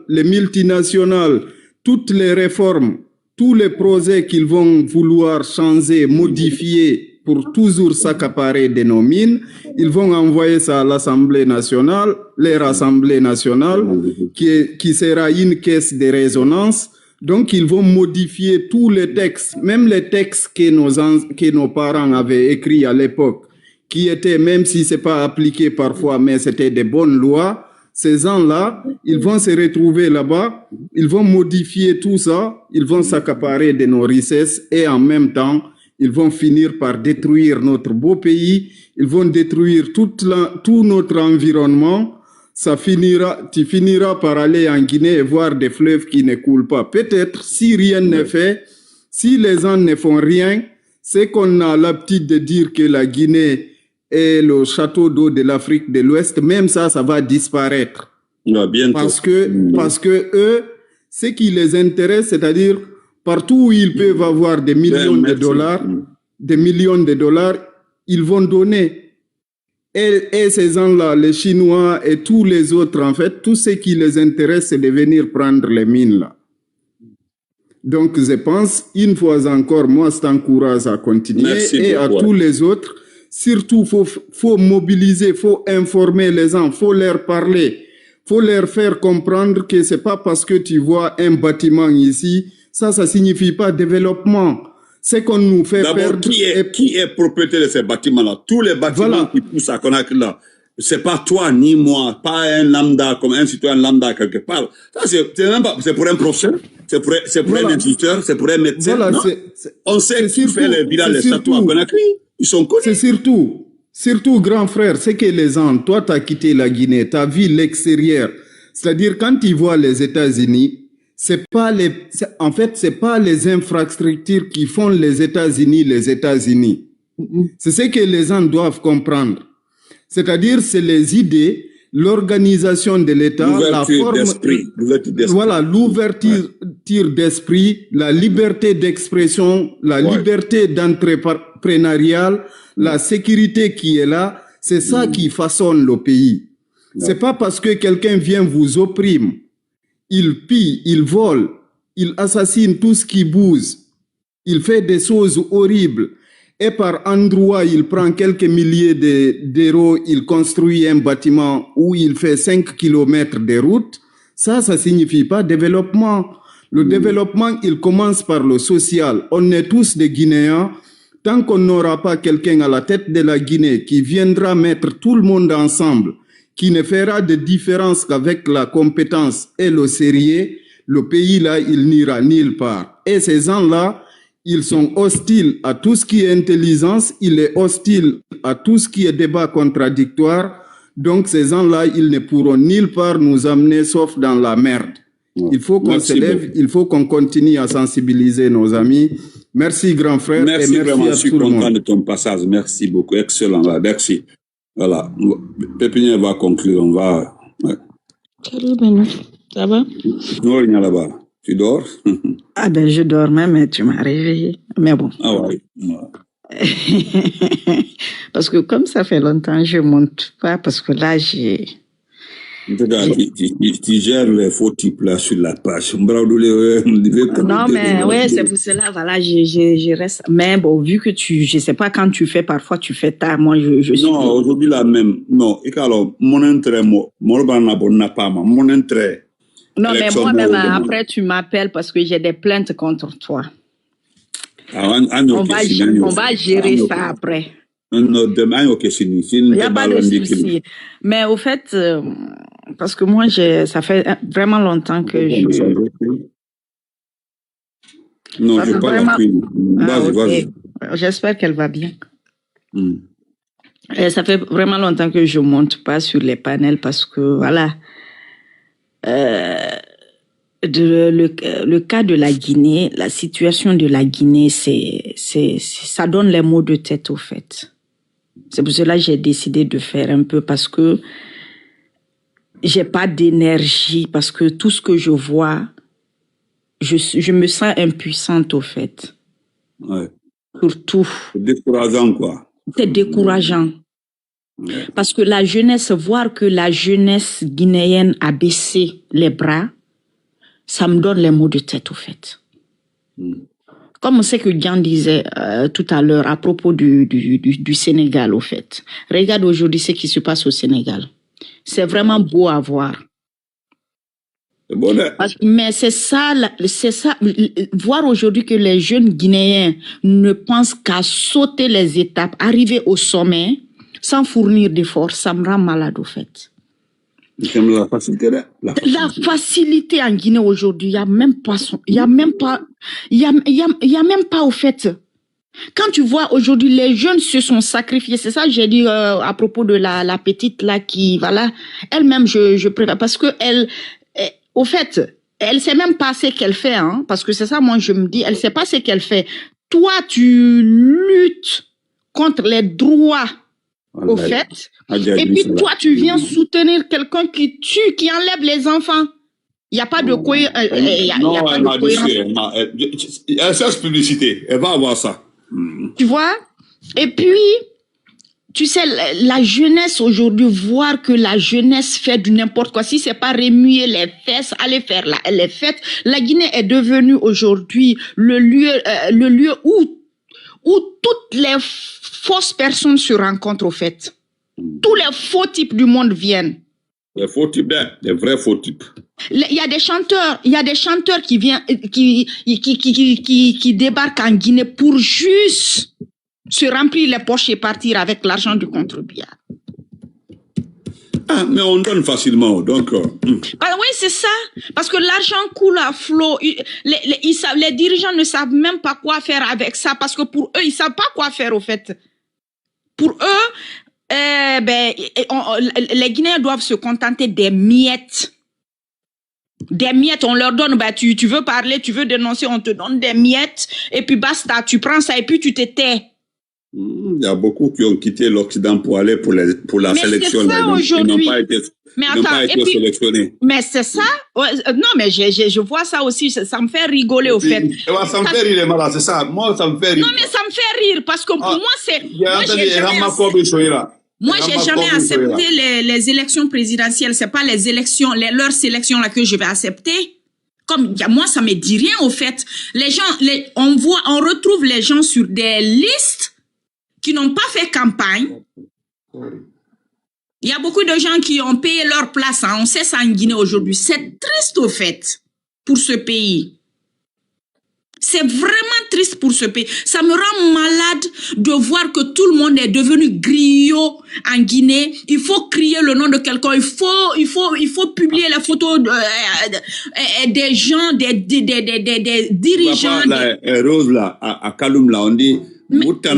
Speaker 12: toutes les réformes, tous les projets qu'ils vont vouloir changer, modifier pour toujours s'accaparer de nos mines, ils vont envoyer ça à l'Assemblée nationale, leur Assemblée nationale, qui sera une caisse de résonance. Donc, ils vont modifier tous les textes, même les textes que nos parents avaient écrits à l'époque, qui étaient, même si c'est pas appliqué parfois, mais c'était des bonnes lois. Ces gens-là, ils vont se retrouver là-bas, ils vont modifier tout ça, ils vont s'accaparer de nos richesses et en même temps, ils vont finir par détruire notre beau pays, ils vont détruire tout notre environnement. Tu finiras par aller en Guinée et voir des fleuves qui ne coulent pas. Peut-être, si rien n'est fait, si les gens ne font rien, c'est qu'on a l'habitude de dire que la Guinée est le château d'eau de l'Afrique de l'Ouest, même ça va disparaître. Parce que eux, ce qui les intéresse, c'est-à-dire partout où ils peuvent avoir des millions de dollars, ils vont donner. Et ces gens-là, les Chinois et tous les autres, en fait, tout ce qui les intéresse, c'est de venir prendre les mines là. Donc, je pense, une fois encore, moi, je t'encourage à continuer. Merci à tous les autres. Surtout, faut mobiliser, faut informer les gens, faut leur parler, faut leur faire comprendre que c'est pas parce que tu vois un bâtiment ici, ça signifie pas développement. C'est qu'on nous fait perdre.
Speaker 1: Qui est propriétaire de ces bâtiments-là? Tous les bâtiments qui poussent à Conakry là, c'est pas toi ni moi, pas un lambda comme un citoyen lambda quelque part. Ça c'est pour un professeur, c'est pour un instituteur, c'est pour un médecin. On sait qui fait les villas, les statues à Conakry. Ils sont connus.
Speaker 12: C'est surtout grand frère, c'est que les gens, toi t'as quitté la Guinée, t'as vu l'extérieur. C'est-à-dire quand tu vois les États-Unis, c'est pas les infrastructures qui font les États-Unis. C'est ce que les gens doivent comprendre. C'est-à-dire, c'est les idées, l'organisation de l'État, la forme, voilà, l'ouverture d'esprit, la liberté d'expression, la liberté d'entrepreneurial, la sécurité qui est là, c'est ça qui façonne le pays. C'est pas parce que quelqu'un vient vous opprime. Il pille, il vole, il assassine tout ce qui bouge. il fait des choses horribles. Et par endroit, il prend quelques milliers d'euros, il construit un bâtiment où il fait 5 kilomètres de route. Ça signifie pas développement. Le développement, il commence par le social. On est tous des Guinéens. Tant qu'on n'aura pas quelqu'un à la tête de la Guinée qui viendra mettre tout le monde ensemble, qui ne fera de différence qu'avec la compétence et le sérieux, le pays là, il n'ira nulle part. Et ces gens-là, ils sont hostiles à tout ce qui est intelligence, il est hostile à tout ce qui est débat contradictoire. Donc ces gens-là, ils ne pourront nulle part nous amener sauf dans la merde. Il faut qu'on se lève, il faut qu'on continue à sensibiliser nos amis. Merci grand frère.
Speaker 1: Merci,
Speaker 12: et merci
Speaker 1: vraiment,
Speaker 12: à
Speaker 1: je suis
Speaker 12: tout le
Speaker 1: content
Speaker 12: monde.
Speaker 1: de ton passage. Merci beaucoup, excellent. Merci. Voilà, Pépinière va conclure, on va... Ouais.
Speaker 10: Salut Beno, ça va?
Speaker 1: Non, il y a là-bas. Tu dors?
Speaker 10: Ah ben je dormais mais tu m'as réveillé. Mais bon.
Speaker 1: Ah ouais.
Speaker 10: Parce que comme ça fait longtemps, je monte pas parce que là j'ai...
Speaker 1: Tu gères les faux types là sur la page.
Speaker 10: Non mais ouais, c'est pour cela, voilà, je reste. Mais bon, vu que je sais pas quand tu fais, parfois tu fais tard, moi je suis...
Speaker 1: Non, aujourd'hui là même, non. Et alors, mon intérêt, mon intérêt.
Speaker 10: Non, mais moi-même, après, tu m'appelles parce que j'ai des plaintes contre toi. On va gérer ça après. Il n'y a pas de souci. Mais au fait, parce que moi, ça fait vraiment longtemps que je...
Speaker 1: Non, je parle à Queen. Vas-y.
Speaker 10: J'espère qu'elle va bien. Et ça fait vraiment longtemps que je ne monte pas sur les panels parce que, voilà... le cas de la Guinée, la situation de la Guinée, ça donne les maux de tête au fait. C'est pour cela que j'ai décidé de faire un peu parce que j'ai pas d'énergie, parce que tout ce que je vois, je me sens impuissante au fait.
Speaker 1: Ouais.
Speaker 10: Surtout.
Speaker 1: C'est décourageant quoi.
Speaker 10: C'est décourageant. Parce que la jeunesse, voir que la jeunesse guinéenne a baissé les bras, ça me donne les maux de tête au fait. Comme on sait que Gian disait tout à l'heure à propos du Sénégal au fait. Regarde aujourd'hui ce qui se passe au Sénégal. C'est vraiment beau à voir. Mais c'est ça, voir aujourd'hui que les jeunes Guinéens ne pensent qu'à sauter les étapes, arriver au sommet, sans fournir d'efforts, ça me rend malade au fait.
Speaker 1: La facilité,
Speaker 10: la facilité en Guinée aujourd'hui, il y a même pas au fait. Quand tu vois aujourd'hui les jeunes se sont sacrifiés, c'est ça que j'ai dit à propos de la petite là qui voilà, elle-même je préfère parce que elle au fait, elle sait même pas ce qu'elle fait hein, parce que c'est ça moi je me dis, elle sait pas ce qu'elle fait. Toi tu luttes contre les droits au fait. Et puis toi, tu viens soutenir quelqu'un qui tue, qui enlève les enfants. Il n'y a pas de quoi.
Speaker 1: Elle cherche publicité. Elle va avoir ça.
Speaker 10: Tu vois? Et puis, tu sais, la jeunesse aujourd'hui, voir que la jeunesse fait du n'importe quoi. Si c'est pas remuer les fesses, aller faire les fêtes. La Guinée est devenue aujourd'hui le lieu où toutes les fausses personnes se rencontrent au fait. Tous les faux types du monde viennent.
Speaker 1: Les faux types, les vrais faux types.
Speaker 10: Il y a des chanteurs qui viennent, qui débarquent en Guinée pour juste se remplir les poches et partir avec l'argent du contribuable.
Speaker 1: Ah, mais on donne facilement, donc...
Speaker 10: Ah oui, c'est ça. Parce que l'argent coule à flot. Les dirigeants ne savent même pas quoi faire avec ça. Parce que pour eux, ils ne savent pas quoi faire, au fait. Pour eux, les Guinéens doivent se contenter des miettes. Des miettes, on leur donne, tu veux parler, tu veux dénoncer, on te donne des miettes. Et puis basta, tu prends ça et puis tu te tais.
Speaker 1: Il y a beaucoup qui ont quitté l'Occident pour aller pour la sélection.
Speaker 10: Mais c'est ça aujourd'hui.
Speaker 1: Ils n'ont pas été sélectionnés.
Speaker 10: Mais c'est ça. Non, mais je vois ça aussi. Ça me fait rigoler au fait.
Speaker 1: Ça me fait rire, Mara, c'est ça. Moi, ça me fait rire.
Speaker 10: Non, mais ça me fait rire parce que pour moi, c'est... Moi, j'ai jamais accepté les élections présidentielles. C'est pas leurs sélections là que je vais accepter. comme moi, ça me dit rien au fait. Les gens, on retrouve les gens sur des listes qui n'ont pas fait campagne. Il y a beaucoup de gens qui ont payé leur place. On sait ça en Guinée aujourd'hui. C'est triste au fait pour ce pays. C'est vraiment triste pour ce pays. Ça me rend malade de voir que tout le monde est devenu griot en Guinée. Il faut crier le nom de quelqu'un. Il faut publier les photos des gens, des dirigeants.
Speaker 1: Papa, Rose là, à Kaloum là, on dit. Mais oui, c'est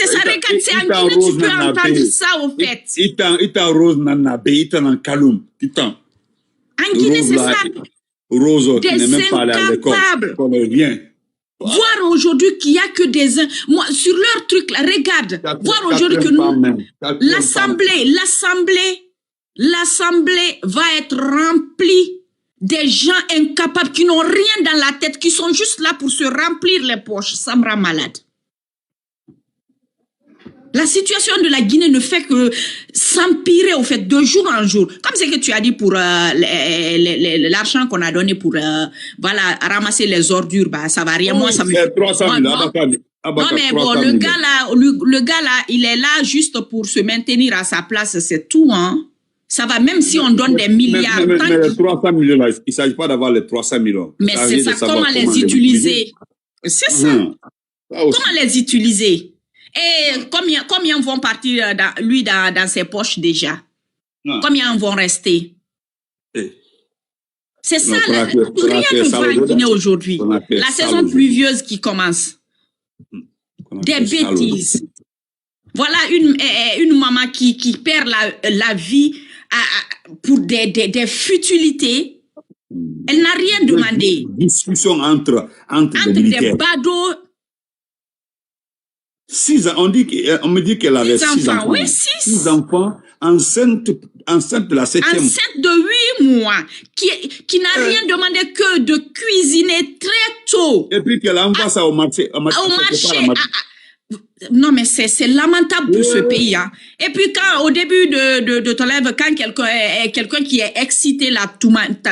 Speaker 1: ça,
Speaker 10: regarde, c'est en Guinée, tu peux entendre ça au fait. En Guinée, c'est ça.
Speaker 1: Rose, qui n'est même pas allé à l'école.
Speaker 10: Voir aujourd'hui qu'il n'y a que des... Moi, sur leur truc, là, regarde. Voir aujourd'hui que l'Assemblée va être remplie des gens incapables qui n'ont rien dans la tête, qui sont juste là pour se remplir les poches. Ça me rend malade. La situation de la Guinée ne fait que s'empirer au fait de jour en jour. Comme ce que tu as dit pour l'argent qu'on a donné pour voilà, ramasser les ordures, bah, ça va rien. Moi, ça me...
Speaker 1: 300 000,
Speaker 10: non, mais bon, le gars là, il est là juste pour se maintenir à sa place, c'est tout, hein. Ça va, même si on donne des milliards.
Speaker 1: Mais les 300 millions là, il ne s'agit pas d'avoir les 300 millions.
Speaker 10: Mais c'est ça, comment les utiliser? C'est ça. Comment les utiliser? Et combien vont partir dans ses poches déjà? Combien vont rester? C'est ça, rien ne va en Guinée aujourd'hui. La saison pluvieuse qui commence. Des bêtises. Voilà une maman qui perd la vie pour des futilités. Elle n'a rien demandé.
Speaker 1: Discussion entre
Speaker 10: des badauds.
Speaker 1: 6 ans, on me dit qu'elle avait 6 enfants.
Speaker 10: Oui, 6.
Speaker 1: 6 enfants, enceinte de la 7e.
Speaker 10: Enceinte de 8 mois, qui n'a rien demandé que de cuisiner très tôt.
Speaker 1: Et puis qu'elle envoie ça au marché.
Speaker 10: Non, mais c'est lamentable pour ce pays. Hein. Et puis, quand au début de ton live, quand quelqu'un qui est excité, la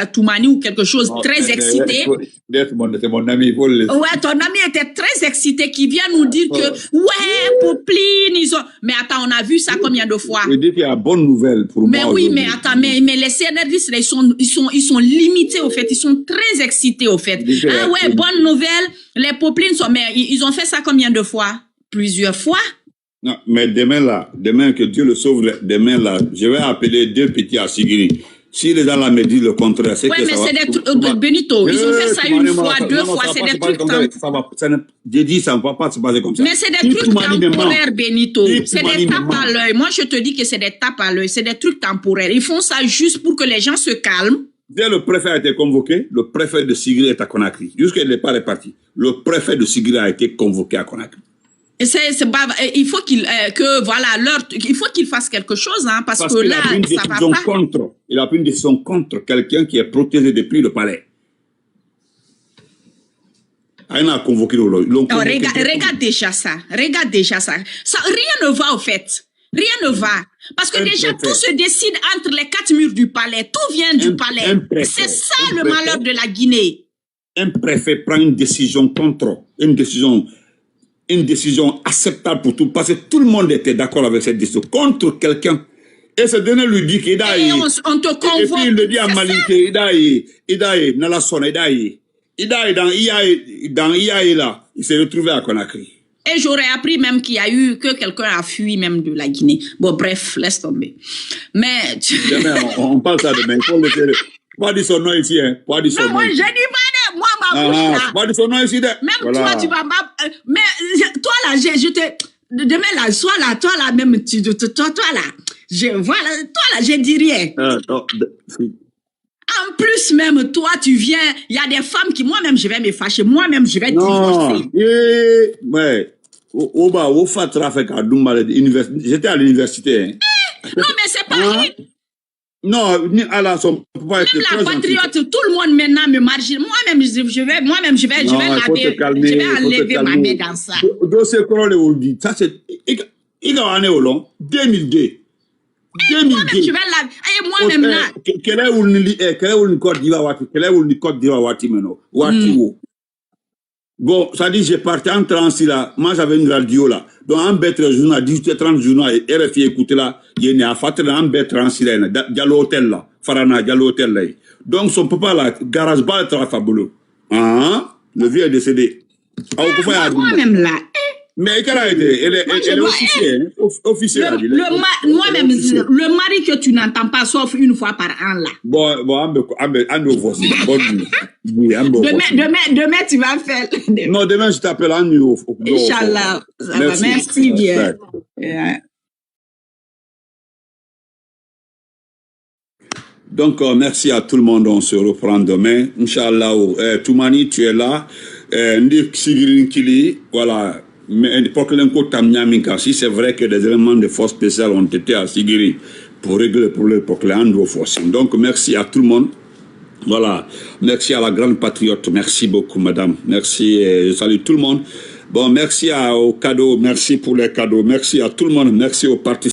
Speaker 10: Toumani ou quelque chose, très excité.
Speaker 1: C'est mon ami.
Speaker 10: Ouais, ton ami était très excité, qui vient nous dire que, ouais, Popeline, ils ont... Mais attends, on a vu ça combien de fois?
Speaker 1: Je dis qu'il y a bonne nouvelle pour moi.
Speaker 10: Mais oui, mais attends, mais les CNRDistes, ils sont limités, au fait. Ils sont très excités, au fait. Ah ouais, bonne nouvelle. Les Popelines sont... Mais ils ont fait ça combien de fois? Plusieurs fois.
Speaker 1: Non, mais demain que Dieu le sauve, demain là, je vais appeler 2 petits à Sigiri. Si les gens là me disent le contraire, c'est que
Speaker 10: mais c'est des trucs, Benito, ils ont fait ça une fois, 2 fois, c'est des trucs temporaires.
Speaker 1: J'ai dit, ça ne va pas se passer comme ça.
Speaker 10: Mais c'est des trucs temporaires, Benito. C'est des tapes à l'œil. Moi, je te dis que c'est des tapes à l'œil. C'est des trucs temporaires. Ils font ça juste pour que les gens se calment.
Speaker 1: Dès le préfet a été convoqué, le préfet de Sigiri est à Conakry. Jusqu'à il n'est pas réparti. Le préfet de Sigiri a été convoqué à Conakry.
Speaker 10: Il faut il faut qu'il fasse quelque chose, hein, parce que là, ça va pas.
Speaker 1: Il a pris une décision contre quelqu'un qui est protégé depuis le palais. Il a convoqué
Speaker 10: regarde déjà ça. Regarde déjà ça. Rien ne va, au fait. Rien ne va. Parce que déjà, tout se décide entre les 4 murs du palais. Tout vient du palais. C'est ça le malheur de la Guinée.
Speaker 1: Un préfet prend une décision contre, une décision acceptable pour tout, parce que tout le monde était d'accord avec cette décision, contre quelqu'un. Et ce dernier lui dit qu'il a
Speaker 10: on te convoque.
Speaker 1: Et puis il le dit à Malinké, il a dans la zone, il a dans IAE là, il s'est retrouvé à Conakry.
Speaker 10: Et j'aurais appris même qu'il y a eu, que quelqu'un a fui même de la Guinée. Bon, bref, laisse tomber. Mais...
Speaker 1: Demain, on parle ça demain. Pas dire son nom ici, hein. Pas dire son nom.
Speaker 10: Non, moi, je dis pas de... Moi, ma bouche, là.
Speaker 1: Pas dire son nom ici, de...
Speaker 10: Même voilà. Toi, tu vas... Mais toi, là, je te... Demain, là, toi, là, même, toi, là, voilà, toi, là, je dis rien. En plus, même, toi, tu viens... Il y a des femmes qui... Moi-même, je vais me fâcher. Moi-même, je vais divorcer.
Speaker 1: Ouais. J'étais à l'université. Hein.
Speaker 10: Non, mais c'est pas...
Speaker 1: Non, ni à la somme.
Speaker 10: Même la patriote, tout le monde maintenant me marche. Moi-même, je vais enlever ma main dans ça.
Speaker 1: Dossier Corole Oudi, ça c'est, il a année au long, 2002. 2002.
Speaker 10: Tu vas la... Et moi-même là.
Speaker 1: Quel est le Côte d'Ivoire Wati? Quel est le Côte d'Ivoire Wati maintenant? Wati où? Bon, ça dit, j'ai parti en transi là. Moi, j'avais une radio là. Donc, en bête journal, 18h30 journal, RFI écoutez là, il y a un fatel en bête transi là, Diallo Hotel là, Farana, Diallo Hotel là. Donc, son papa là, garage bas, très fabuleux. Ah, le vieux est décédé.
Speaker 10: Moi-même là.
Speaker 1: Mais qu'elle a été, elle est officier.
Speaker 10: Moi-même, le mari que tu n'entends pas sauf une fois par an là.
Speaker 1: Bon,
Speaker 10: demain, tu vas faire.
Speaker 1: Non, demain, je t'appelle en nuit.
Speaker 10: Inch'Allah. Merci bien.
Speaker 1: Donc, merci à tout le monde. On se reprend demain. Inch'Allah, Toumani, tu es là. Ndik Sigirin Kili, voilà. Mais si c'est vrai que des éléments de force spéciale ont été à Sigiri pour régler le problème pour que les Andro-Fossing. Donc, merci à tout le monde. Voilà. Merci à la grande patriote. Merci beaucoup, madame. Merci. Je salue tout le monde. Bon, merci aux cadeaux. Merci pour les cadeaux. Merci à tout le monde. Merci aux participants.